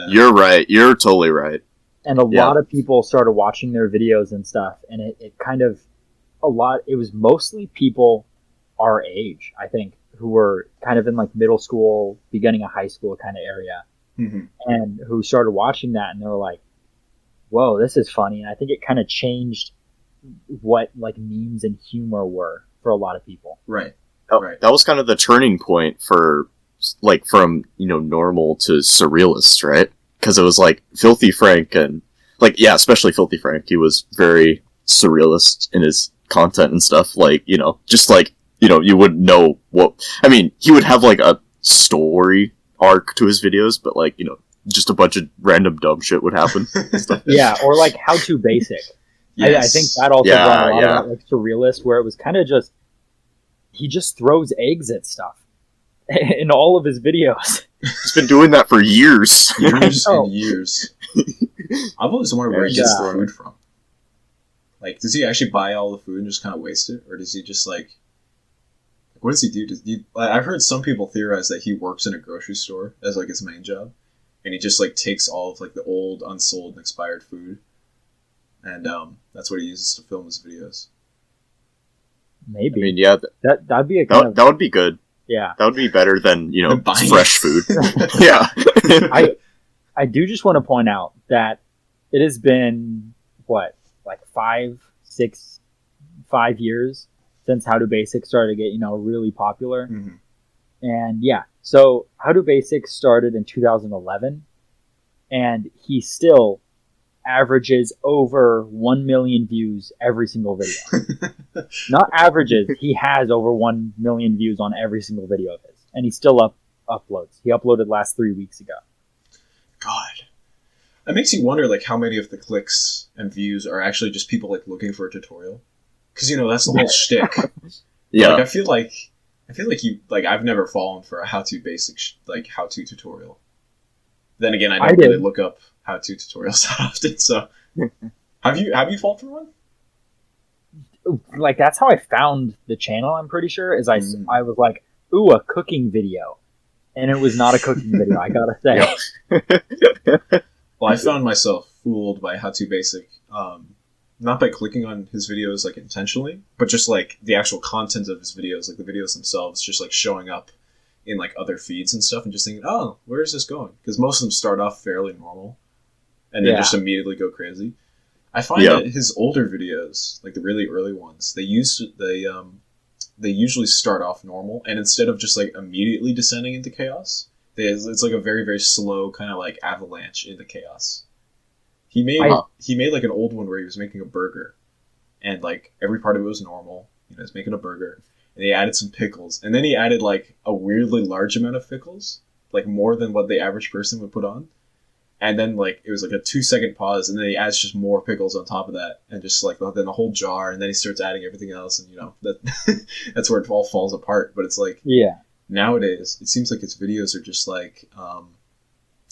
You're right. You're totally right. And a lot of people started watching their videos and stuff, and it kind of it was mostly people our age, I think, who were kind of in like middle school, beginning of high school kind of area, and who started watching that, and they were like, whoa, this is funny. And I think it kind of changed what like memes and humor were for a lot of people. Right. That was kind of the turning point for like from normal to surrealist, right? Because it was like Filthy Frank and like especially Filthy Frank. He was very surrealist in his content and stuff. Like just like you wouldn't know what. I mean, he would have like a story arc to his videos, but like just a bunch of random dumb shit would happen. Yeah, or like How to Basic. Yes. I think that also brought a lot of that like surrealist, where it was kind of just he just throws eggs at stuff in all of his videos. He's been doing that for years. Years and years. I've always wondered where he gets the food from. Like, does he actually buy all the food and just kind of waste it? Or does he just, like what does he do? I've heard some people theorize that he works in a grocery store as, like, his main job. And he just, like, takes all of, like, the old, unsold, and expired food. And that's what he uses to film his videos. Maybe. I mean, yeah. That'd be that would be good. Yeah. That would be better than, fresh food. Yeah. I do just want to point out that it has been, what, like 5 years since How to Basic started to get, really popular. Mm-hmm. And so How to Basic started in 2011, and he still averages over 1 million views every single video. Not averages, he has over 1 million views on every single video of his. And he still uploads. He uploaded last 3 weeks ago. God. It makes you wonder, like, how many of the clicks and views are actually just people, like, looking for a tutorial. Because, that's the whole shtick. Yeah. Like, I feel like I've never fallen for a how-to basic, how-to tutorial. Then again, I don't really look up how-to tutorials that often, so... Have you fallen for one? Like, that's how I found the channel, I'm pretty sure, is I was like, ooh, a cooking video. And it was not a cooking video, I gotta say. Well, I found myself fooled by How to Basic, not by clicking on his videos, like, intentionally, but just, like, the actual content of his videos, like, the videos themselves, just, like, showing up in, like, other feeds and stuff, and just thinking, oh, where is this going? Because most of them start off fairly normal, and then just immediately go crazy. I find that his older videos, like the really early ones, they usually start off normal, and instead of just like immediately descending into chaos, it's like a very, very slow kind of like avalanche into chaos. He made like an old one where he was making a burger, and like every part of it was normal. he's making a burger, and he added some pickles, and then he added like a weirdly large amount of pickles, like more than what the average person would put on. And then like it was like a 2-second pause, and then he adds just more pickles on top of that, and just like then a whole jar, and then he starts adding everything else, and that that's where it all falls apart. But it's like nowadays it seems like his videos are just like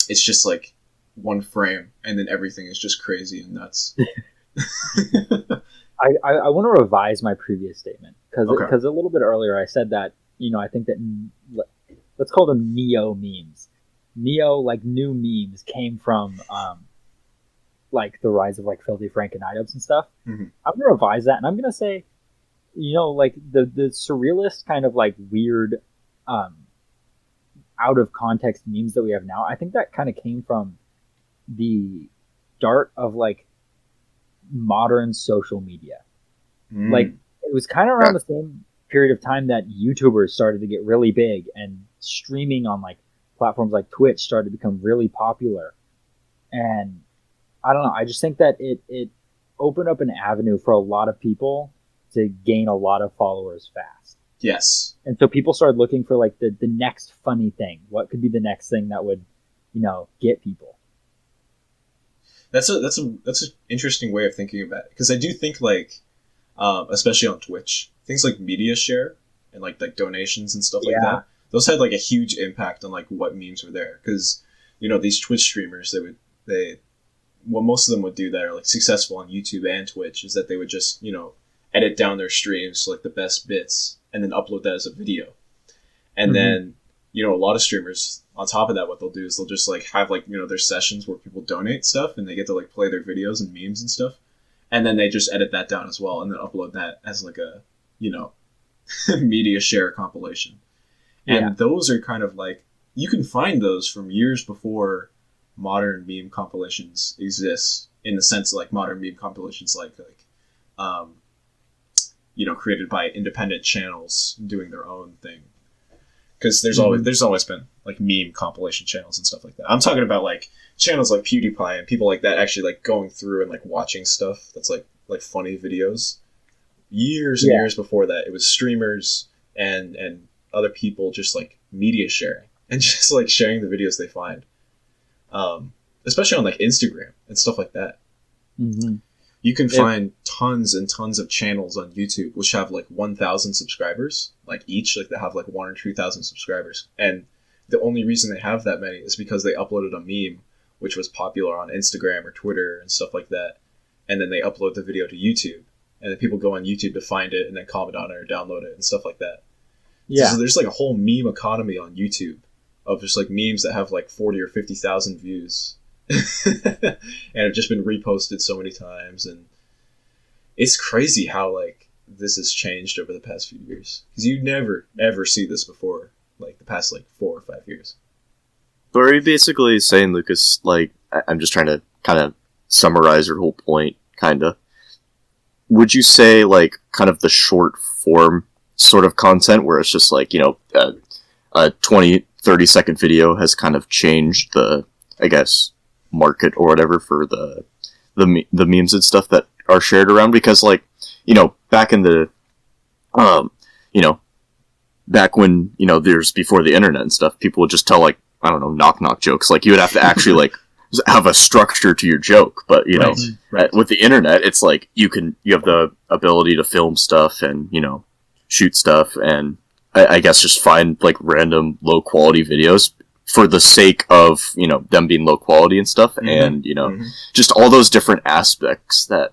it's just like one frame, and then everything is just crazy and nuts. I want to revise my previous statement because a little bit earlier I said that I think that let's call them neo memes. Neo, like new memes, came from like the rise of like Filthy Frank and iDubbbz and stuff. Mm-hmm. I'm gonna revise that, and I'm gonna say, like the surrealist kind of like weird, out of context memes that we have now. I think that kind of came from the start of like modern social media. Like it was kind of around the same period of time that YouTubers started to get really big, and streaming on like platforms like Twitch started to become really popular. And I don't know, I just think that it opened up an avenue for a lot of people to gain a lot of followers fast. Yes. And so people started looking for like the next funny thing. What could be the next thing that would, get people? That's an interesting way of thinking about it, because I do think like especially on Twitch, things like media share and like donations and stuff like that, those had like a huge impact on like what memes were there. Because these Twitch streamers, what most of them would do that are like successful on YouTube and Twitch is that they would just edit down their streams to like the best bits and then upload that as a video. And then a lot of streamers on top of that, what they'll do is they'll just like have like their sessions where people donate stuff and they get to like play their videos and memes and stuff, and then they just edit that down as well and then upload that as like a media share compilation. And those are kind of like, you can find those from years before modern meme compilations exist, in the sense of like modern meme compilations like created by independent channels doing their own thing. Because there's always been like meme compilation channels and stuff like that. I'm talking about like channels like PewDiePie and people like that actually like going through and like watching stuff that's like funny videos. Years and years before that, it was streamers and other people just like media sharing and just like sharing the videos they find, especially on like Instagram and stuff like that. You can find tons and tons of channels on YouTube which have like 1,000 subscribers, like each, like they have like 1,000 or 2,000 subscribers, and the only reason they have that many is because they uploaded a meme which was popular on Instagram or Twitter and stuff like that, and then they upload the video to YouTube, and then people go on YouTube to find it and then comment on it or download it and stuff like that. So there's like a whole meme economy on YouTube of just like memes that have like 40 or 50,000 views and have just been reposted so many times. And it's crazy how like this has changed over the past few years, because you never ever see this before like the past like 4 or 5 years. So are you basically saying, Lucas, like, I'm just trying to kind of summarize your whole point, kind of. Would you say like kind of the short form sort of content where it's just like, a 20-30 second video has kind of changed the, I guess, market or whatever for the memes and stuff that are shared around? Because like, back in the back when there's before the internet and stuff, people would just tell like, I don't know, knock jokes. Like you would have to actually like have a structure to your joke. But right. With the internet, it's like you have the ability to film stuff and shoot stuff, and I guess just find like random low quality videos for the sake of them being low quality and stuff, and just all those different aspects that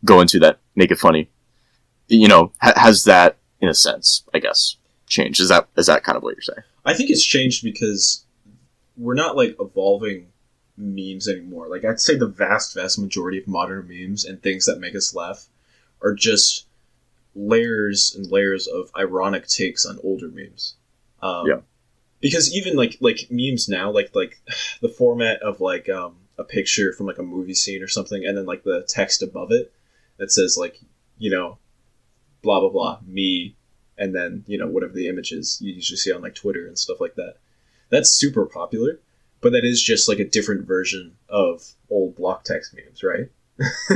go into that make it funny. Has that in a sense, I guess, changed? Is that kind of what you're saying? I think it's changed because we're not like evolving memes anymore. Like I'd say the vast majority of modern memes and things that make us laugh are just layers and layers of ironic takes on older memes. Because even like memes now, like the format of like a picture from like a movie scene or something, and then like the text above it that says like blah blah blah me, and then whatever the image is you usually see on like Twitter and stuff like that. That's super popular, but that is just like a different version of old block text memes, right?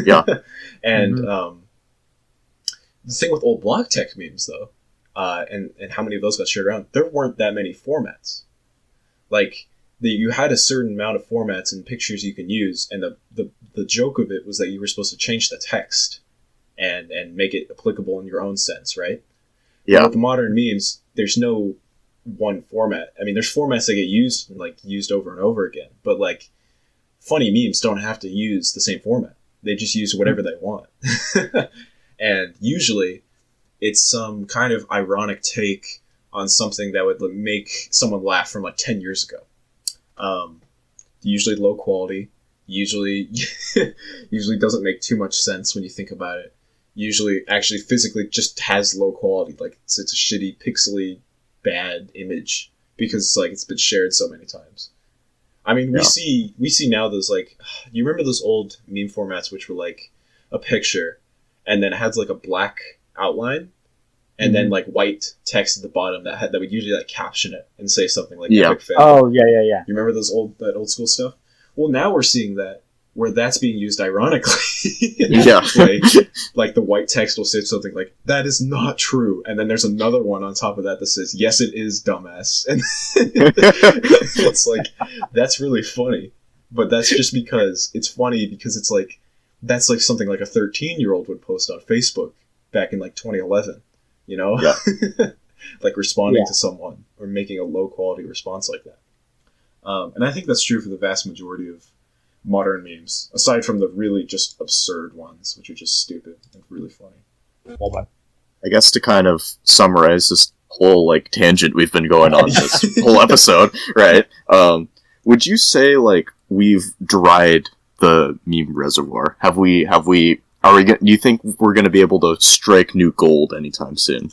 Yeah. And The thing with old block tech memes, though, and how many of those got shared around, there weren't that many formats. Like, you had a certain amount of formats and pictures you can use, and the joke of it was that you were supposed to change the text and make it applicable in your own sense, right? Yeah. But with the modern memes, there's no one format. I mean, there's formats that get used over and over again, but like, funny memes don't have to use the same format. They just use whatever they want. And usually it's some kind of ironic take on something that would make someone laugh from like 10 years ago. Usually low quality, usually doesn't make too much sense when you think about it. Usually actually physically just has low quality. Like it's a shitty, pixely, bad image because like it's been shared so many times. I mean, we see now those like, you remember those old meme formats which were like a picture and then it had like a black outline and then like white text at the bottom that would usually like caption it and say something like epic fail. Oh yeah. You remember that old school stuff? Well, now we're seeing that where that's being used ironically. Yeah. like the white text will say something like, that is not true. And then there's another one on top of that says, yes, it is, dumbass. And it's like, that's really funny. But that's just because it's funny because it's like, that's like something like a 13-year-old would post on Facebook back in like 2011, you know? Yeah. Like responding to someone or making a low quality response like that. And I think that's true for the vast majority of modern memes, aside from the really just absurd ones, which are just stupid and really funny. I guess to kind of summarize this whole like tangent we've been going on this whole episode, right? Would you say like we've dried the meme reservoir? Do you think we're going to be able to strike new gold anytime soon?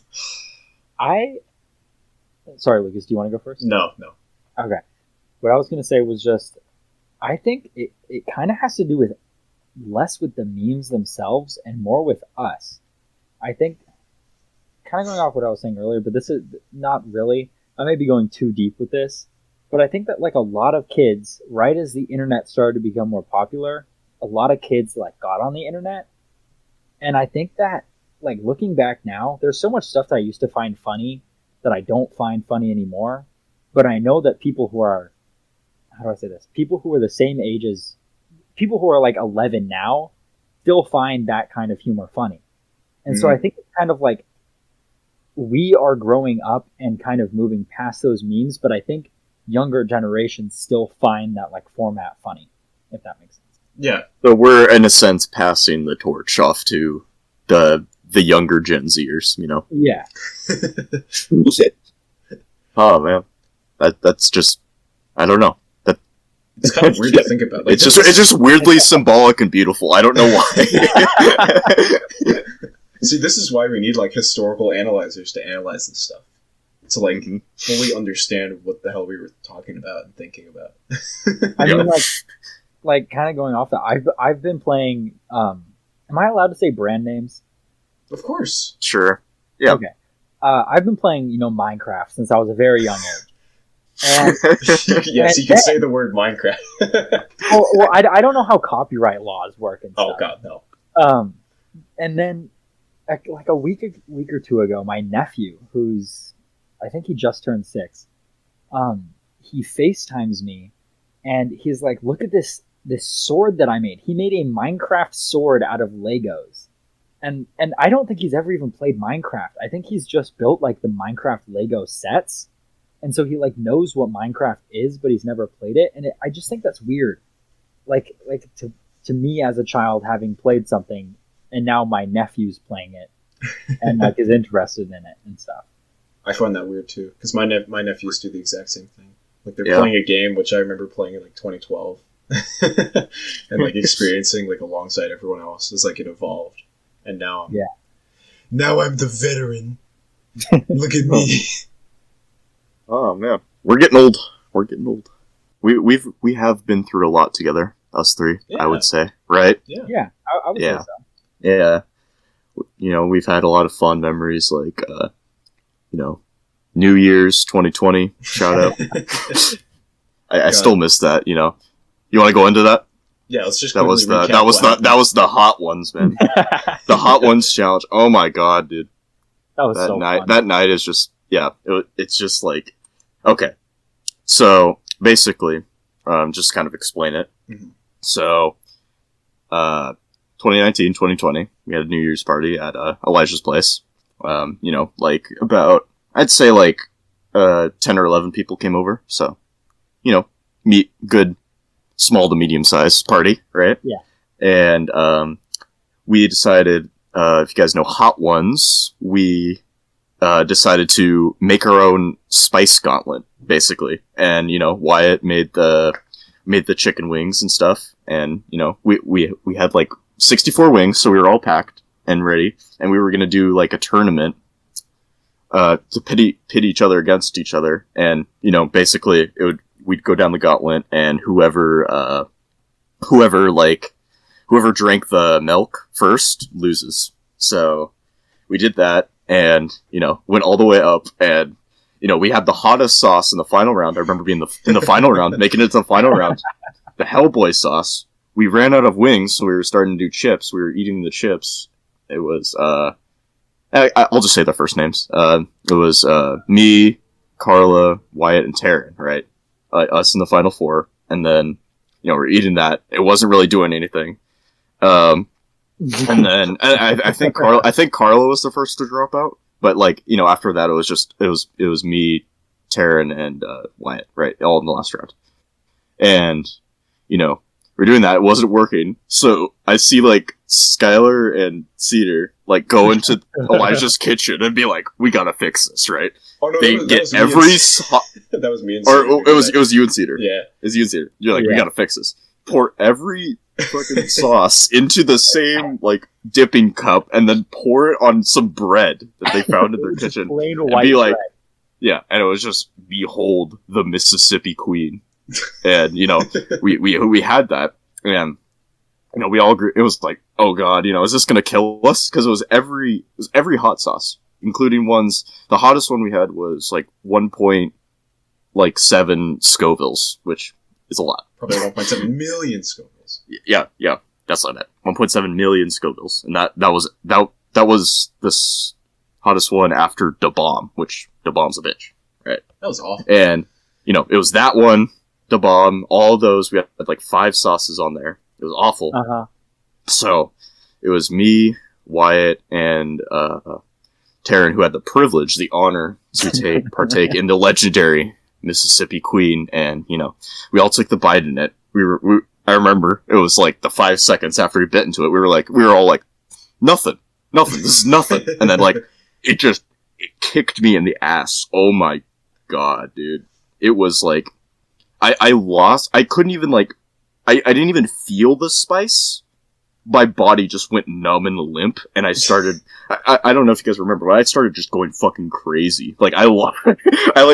Sorry, Lucas, do you want to go first? No. Okay. What I was going to say was just, I think it kind of has to do with less with the memes themselves and more with us. I think, kind of going off what I was saying earlier, but this is not really, I may be going too deep with this, but I think that like a lot of kids, right as the internet started to become more popular, a lot of kids like got on the internet. And I think that like looking back now, there's so much stuff that I used to find funny that I don't find funny anymore. But I know that people who are, how do I say this? People who are the same age as people who are like 11 now still find that kind of humor funny. And so I think it's kind of like we are growing up and kind of moving past those memes, but I think younger generations still find that like format funny, if that makes sense. Yeah. So we're in a sense passing the torch off to the younger Gen Zers, you know? Yeah. Oh man. That's just, I don't know. It's kind of weird to think about. Like, it's just weirdly symbolic and beautiful. I don't know why. See, this is why we need like historical analyzers to analyze this stuff, to like fully understand what the hell we were talking about and thinking about. I mean, like kind of going off that. I've been playing. Am I allowed to say brand names? Of course. Sure. Yeah. Okay. I've been playing, Minecraft since I was a very young age. And, yes, you can say the word Minecraft. well, I don't know how copyright laws work and stuff. Oh God, no. And then like a week or two ago, my nephew, who's I think he just turned 6, he FaceTimes me, and he's like, "Look at this sword that I made." He made a Minecraft sword out of Legos, and I don't think he's ever even played Minecraft. I think he's just built like the Minecraft Lego sets. And so he like knows what Minecraft is, but he's never played it. And I just think that's weird. Like to me as a child having played something, and now my nephew's playing it, and like is interested in it and stuff. I find that weird too, because my nephews do the exact same thing. Like they're playing a game which I remember playing in like 2012, and like experiencing like alongside everyone else as like it evolved. And now I'm the veteran. Look at me. Oh man, we're getting old. We have been through a lot together, us three. Yeah. I would say, right? Yeah. I would say so. Yeah, we've had a lot of fond memories, like New Year's 2020. Shout out. I still miss that. You want to go into that? Yeah, let's just that was the hot ones, man. The hot ones challenge. Oh my god, dude. That was so night. fun. That night is just it's just like okay. So basically, just kind of explain it. Mm-hmm. So, 2019, 2020, we had a New Year's party at Elijah's place. Like about I'd say like 10 or 11 people came over. So, good small to medium sized party, right? Yeah. And we decided, if you guys know Hot Ones, we decided to make our own spice gauntlet, basically. And Wyatt made the chicken wings and stuff. And we had like 64 wings, so we were all packed and ready. And we were gonna do like a tournament to pit each other against each other. And basically we'd go down the gauntlet, and whoever drank the milk first loses. So we did that, and went all the way up, and we had the hottest sauce in the final round. I remember being in the final round, making it to the final round. The Hellboy sauce. We ran out of wings, so we were starting to do chips. We were eating the chips. It was I'll just say the first names. It was me, Carla, Wyatt, and Taryn, right? Us in the final four, and then we're eating that. It wasn't really doing anything. And then I think Carla was the first to drop out. But after that, it was me, Taryn, and Wyatt, right, all in the last round. And we're doing that. It wasn't working. So I see Skylar and Cedar go into Elijah's kitchen and be like, "We gotta fix this, right?" Oh, no, they get every that was me and Cedar. Or it was you and Cedar. Yeah, it was you and Cedar. You're like, "We gotta fix this." Pour every fucking sauce into the same dipping cup, and then pour it on some bread that they found in their kitchen. Plain and white be like, bread. yeah, and it was just behold the Mississippi Queen, and we had that, and we all agreed. It was like, oh god, is this gonna kill us? Because it was every hot sauce, including ones. The hottest one we had was 1.7 Scovilles, which is a lot. Probably 1.7 million Scovilles. Yeah, that's like that. 1.7 million Scovilles, and that was the hottest one after Da Bomb, which Da Bomb's a bitch, right? That was awful. And it was that one, Da Bomb, all those. We had 5 sauces on there. It was awful. Uh-huh. So it was me, Wyatt, and Taryn who had the privilege, the honor to partake in the legendary Mississippi Queen, and we all took the bite in it. I remember it was the 5 seconds after we bit into it, we were all like, nothing, this is nothing, and then it kicked me in the ass. Oh my god, dude! It was I lost. I couldn't even I didn't even feel the spice. My body just went numb and limp, and I started. I don't know if you guys remember, but I started just going fucking crazy. I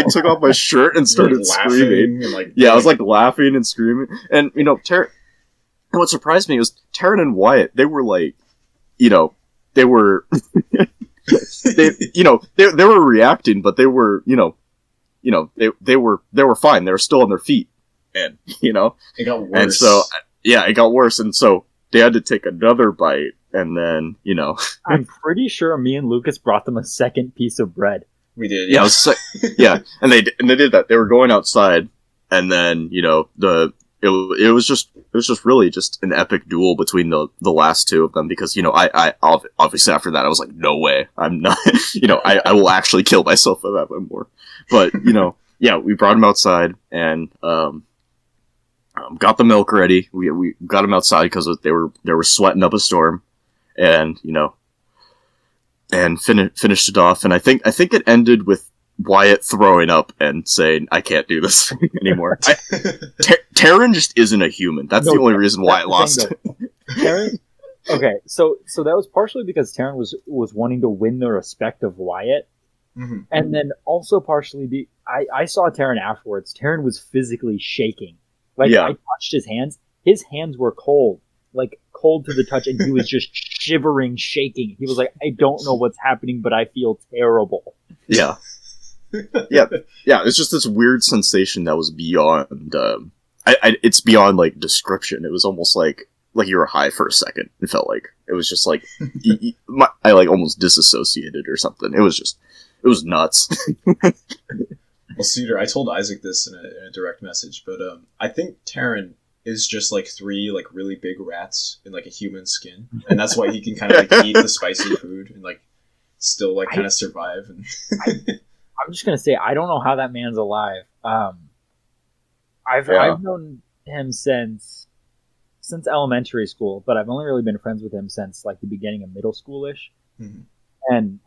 took off my shirt and started screaming. And I was laughing and screaming. And and what surprised me was Taryn and Wyatt. They were they were they were reacting, but they were they were fine. They were still on their feet, and it got worse. And so it got worse, and so they had to take another bite, and then I'm pretty sure me and Lucas brought them a second piece of bread. We did. Yeah, and they did that. They were going outside, and then it was just really just an epic duel between the last two of them, because I obviously after that I was like, no way, I'm not I will actually kill myself if I have one more. But we brought them outside, and got the milk ready. We got them outside because they were sweating up a storm, and and finished it off. And I think it ended with Wyatt throwing up and saying, "I can't do this anymore." Taryn just isn't a human. That's the only reason why I lost. Taryn. Okay, so that was partially because Taryn was wanting to win the respect of Wyatt, and then also partially I saw Taryn afterwards. Taryn was physically shaking. I touched his hands. His hands were cold to the touch, and he was just shivering, shaking. He was like, "I don't know what's happening, but I feel terrible." Yeah. Yeah. It's just this weird sensation that was beyond it's beyond like description. It was almost like you were high for a second. It felt like it was just like I like almost disassociated or something. It was nuts. Well, Cedar, I told Isaac this in a direct message, but I think Taryn is just like 3 like really big rats in like a human skin, and that's why he can kind of like eat the spicy food and like still like kind of survive. And I'm just gonna say I don't know how that man's alive. I've known him since elementary school, but I've only really been friends with him since like the beginning of middle schoolish. Mm-hmm. And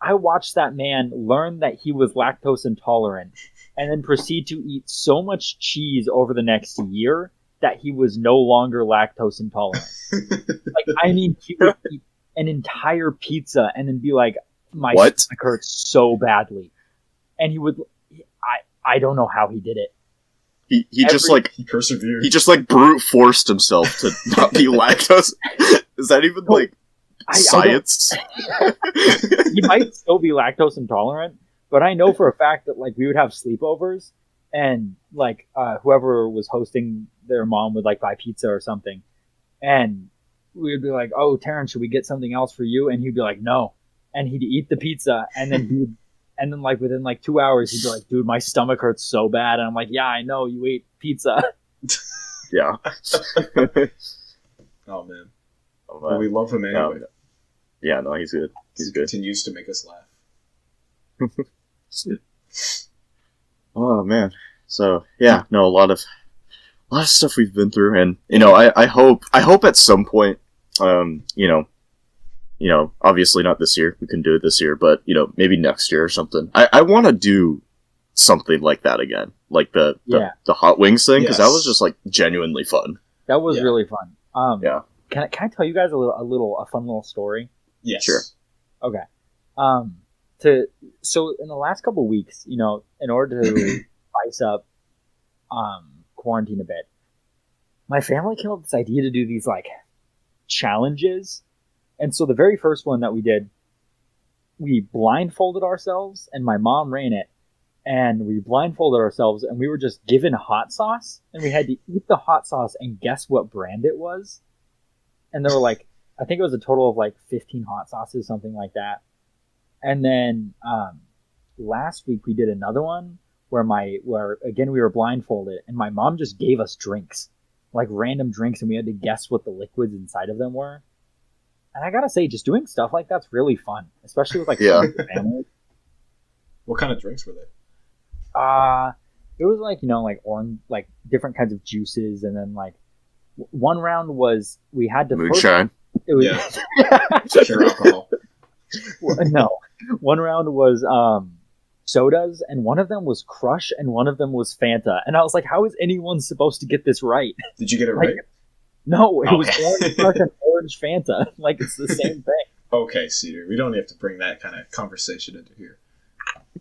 I watched that man learn that he was lactose intolerant and then proceed to eat so much cheese over the next year that he was no longer lactose intolerant. Like, I mean, he would eat an entire pizza and then be like, my stomach hurts so badly. And he would, I don't know how he did it. He persevered. He just like brute forced himself to not be lactose. Is that even like science? He might still be lactose intolerant, but I know for a fact that like we would have sleepovers and like whoever was hosting their mom would like buy pizza or something, and we would be like, "Oh, Terrence, should we get something else for you?" And he'd be like, "No," and he'd eat the pizza, and then like within like 2 hours he'd be like, "Dude, my stomach hurts so bad," and I'm like, "Yeah, I know, you ate pizza." Yeah. Oh man. Well, we love him anyway. Yeah, no, he's good. He's good. Continues to make us laugh. Oh man. So yeah, no, a lot of stuff we've been through, and I hope at some point, obviously not this year. We couldn't do it this year, but maybe next year or something. I want to do something like that again, like the hot wings thing, because that was just like genuinely fun. That was really fun. Yeah. Can I tell you guys a fun little story? Yes. Sure. Okay. So in the last couple of weeks, in order to spice up quarantine a bit, my family came up with this idea to do these like challenges. And so the very first one that we did, we blindfolded ourselves, and my mom ran it, and we blindfolded ourselves, and we were just given hot sauce, and we had to eat the hot sauce and guess what brand it was. And there were like, I think it was a total of like 15 hot sauces, something like that. And then last week we did another one where again we were blindfolded, and my mom just gave us drinks, like random drinks, and we had to guess what the liquids inside of them were. And I gotta say, just doing stuff like that's really fun, especially with like family. What kind of drinks were they? It was like like orange, like different kinds of juices, and then like one round was we had to moonshine. It was pure alcohol. No, one round was sodas, and one of them was Crush, and one of them was Fanta. And I was like, how is anyone supposed to get this right? Did you get it right? No, it was orange Crush and orange Fanta. Like, it's the same thing. Okay, Cedar, we don't have to bring that kind of conversation into here.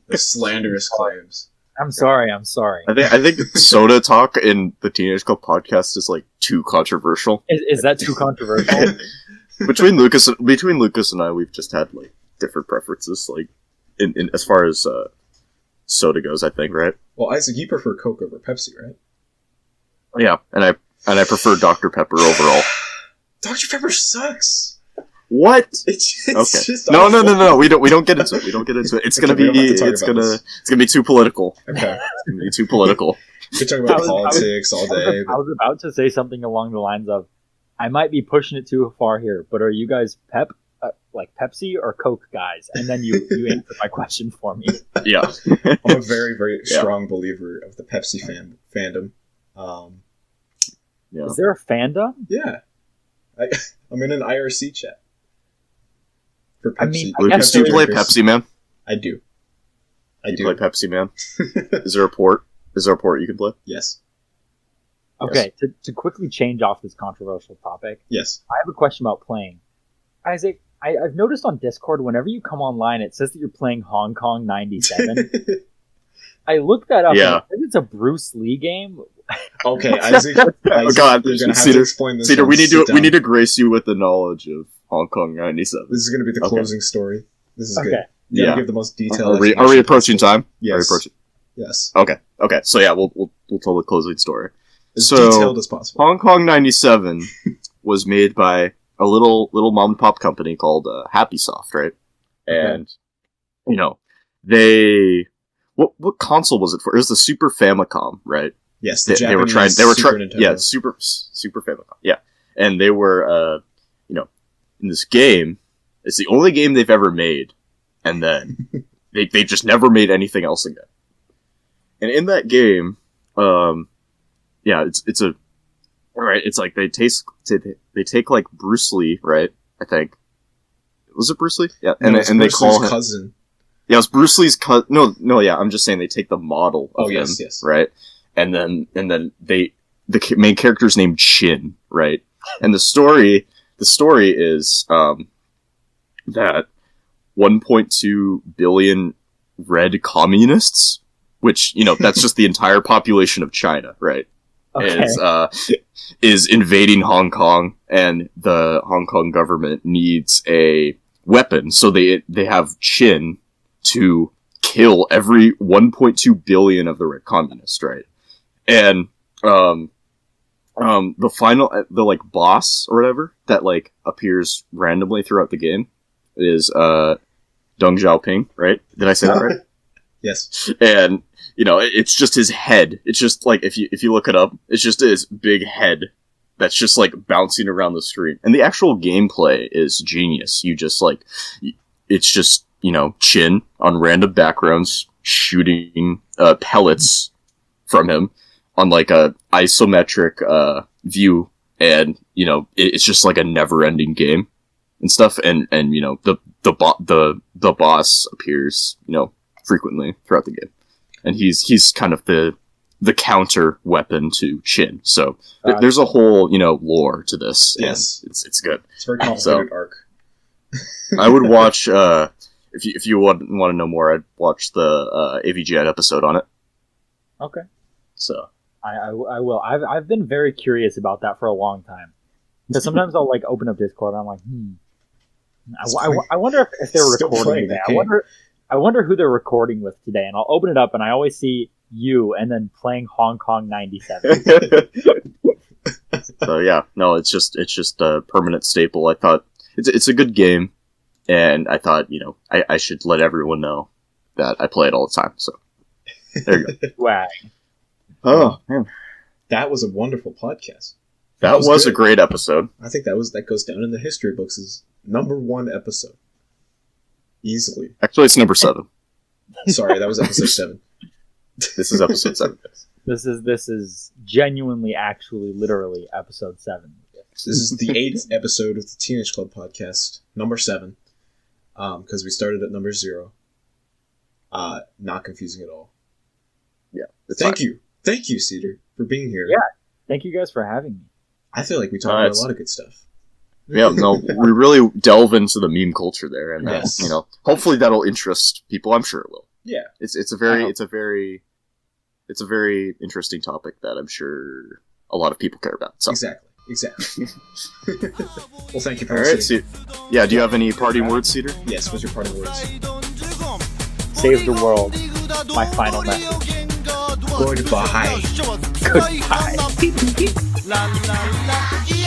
The slanderous claims. I'm sorry. I think soda talk in the Teenage Club podcast is like too controversial. Is that too controversial? Between Lucas and I, we've just had like different preferences, like in as far as soda goes, I think, right? Well, Isaac, you prefer Coke over Pepsi, right? Yeah, and I prefer Dr. Pepper overall. Dr. Pepper sucks. What? It's okay. Just no. We don't get into it. It's gonna be too political. Okay. It's gonna be too political. We could talk about politics all day. I was about to say something along the lines of, I might be pushing it too far here, but are you guys like Pepsi or Coke guys? And then you answer my question for me. Yeah. I'm a very, very strong believer of the Pepsi fandom. Is there a fandom? Yeah. I'm in an IRC chat. For Pepsi. I mean, Lucas, do you play Pepsi Man? I do. You play Pepsi Man? Is there a port you can play? Yes. Okay, yes. To quickly change off this controversial topic. Yes. I have a question about playing. Isaac, I've noticed on Discord, whenever you come online, it says that you're playing Hong Kong 97. I looked that up. Yeah. And it's a Bruce Lee game. Okay, Isaac. Oh God, you're gonna have to explain this. Cedar, we need to grace you with the knowledge of Hong Kong 97. This is going to be the closing story. This is good. You gotta give the most detailed. Are we approaching time? Yes. Are we approaching? Yes. Okay. So yeah, we'll tell the closing story. As So, detailed as possible. Hong Kong 97 was made by a little mom and pop company called Happy Soft, right? And you know, they what console was it for? It was the Super Famicom, right? Yes, the They were Japanese trying. Super Nintendo. Yeah, Super Famicom. Yeah, and they were you know, in this game. It's the only game they've ever made, and then they just never made anything else again. And in that game, yeah, it's a right. It's like they take like Bruce Lee, right? I think was it Bruce Lee? Yeah, No, and they call him cousin. Yeah, it was Bruce Lee's cousin. No, yeah, I'm just saying they take the model of him, yes. right? And then the main character's named Chin, right? And the story is that 1.2 billion red communists, which, you know, that's just the entire population of China, right? Okay. Is invading Hong Kong, and the Hong Kong government needs a weapon, so they have Chin to kill every 1.2 billion of the red communists, right? And the like boss or whatever that like appears randomly throughout the game is Deng Xiaoping, right? Did I say that right? Yes. And you know, it's just his head. It's just like if you look it up, it's just his big head that's just like bouncing around the screen. And the actual gameplay is genius. You just like it's just, you know, Chin on random backgrounds shooting pellets from him on like a isometric view, and you know, it's just like a never-ending game and stuff. And you know, the boss appears, you know, frequently throughout the game, and he's kind of the counter weapon to Chin. So there's a whole, you know, lore to this. Yes, it's good. It's a very complicated arc. I would watch if you want to know more, I'd watch the AVGN episode on it. Okay. So I will. I've been very curious about that for a long time. Because sometimes I'll like open up Discord and I'm like, I wonder if they're recording today. I wonder who they're recording with today. And I'll open it up and I always see you and then playing Hong Kong 97. So yeah, no, it's just a permanent staple. I thought it's a good game, and I thought, you know, I should let everyone know that I play it all the time. So there you go. Swag. Oh man, that was a wonderful podcast. That was a great episode. I think that goes down in the history books as #1 episode. Easily. Actually, it's number 7. Sorry, that was episode 7. This is episode 7. This is genuinely, actually, literally episode 7. This is the 8th episode of the Teenage Club podcast, number 7. Because we started at number 0. Not confusing at all. Yeah. Thank you, Cedar, for being here. Yeah. Thank you guys for having me. I feel like we talked about a lot of good stuff. Yeah, no, we really delve into the meme culture there, and yes. You know, hopefully that'll interest people. I'm sure it will. Yeah, it's a very interesting topic that I'm sure a lot of people care about. So. Exactly. Well, thank you for listening. Yeah, do you have any parting words, Cedar? Yes, what's your parting words? Save the world. My final message. Goodbye. Goodbye.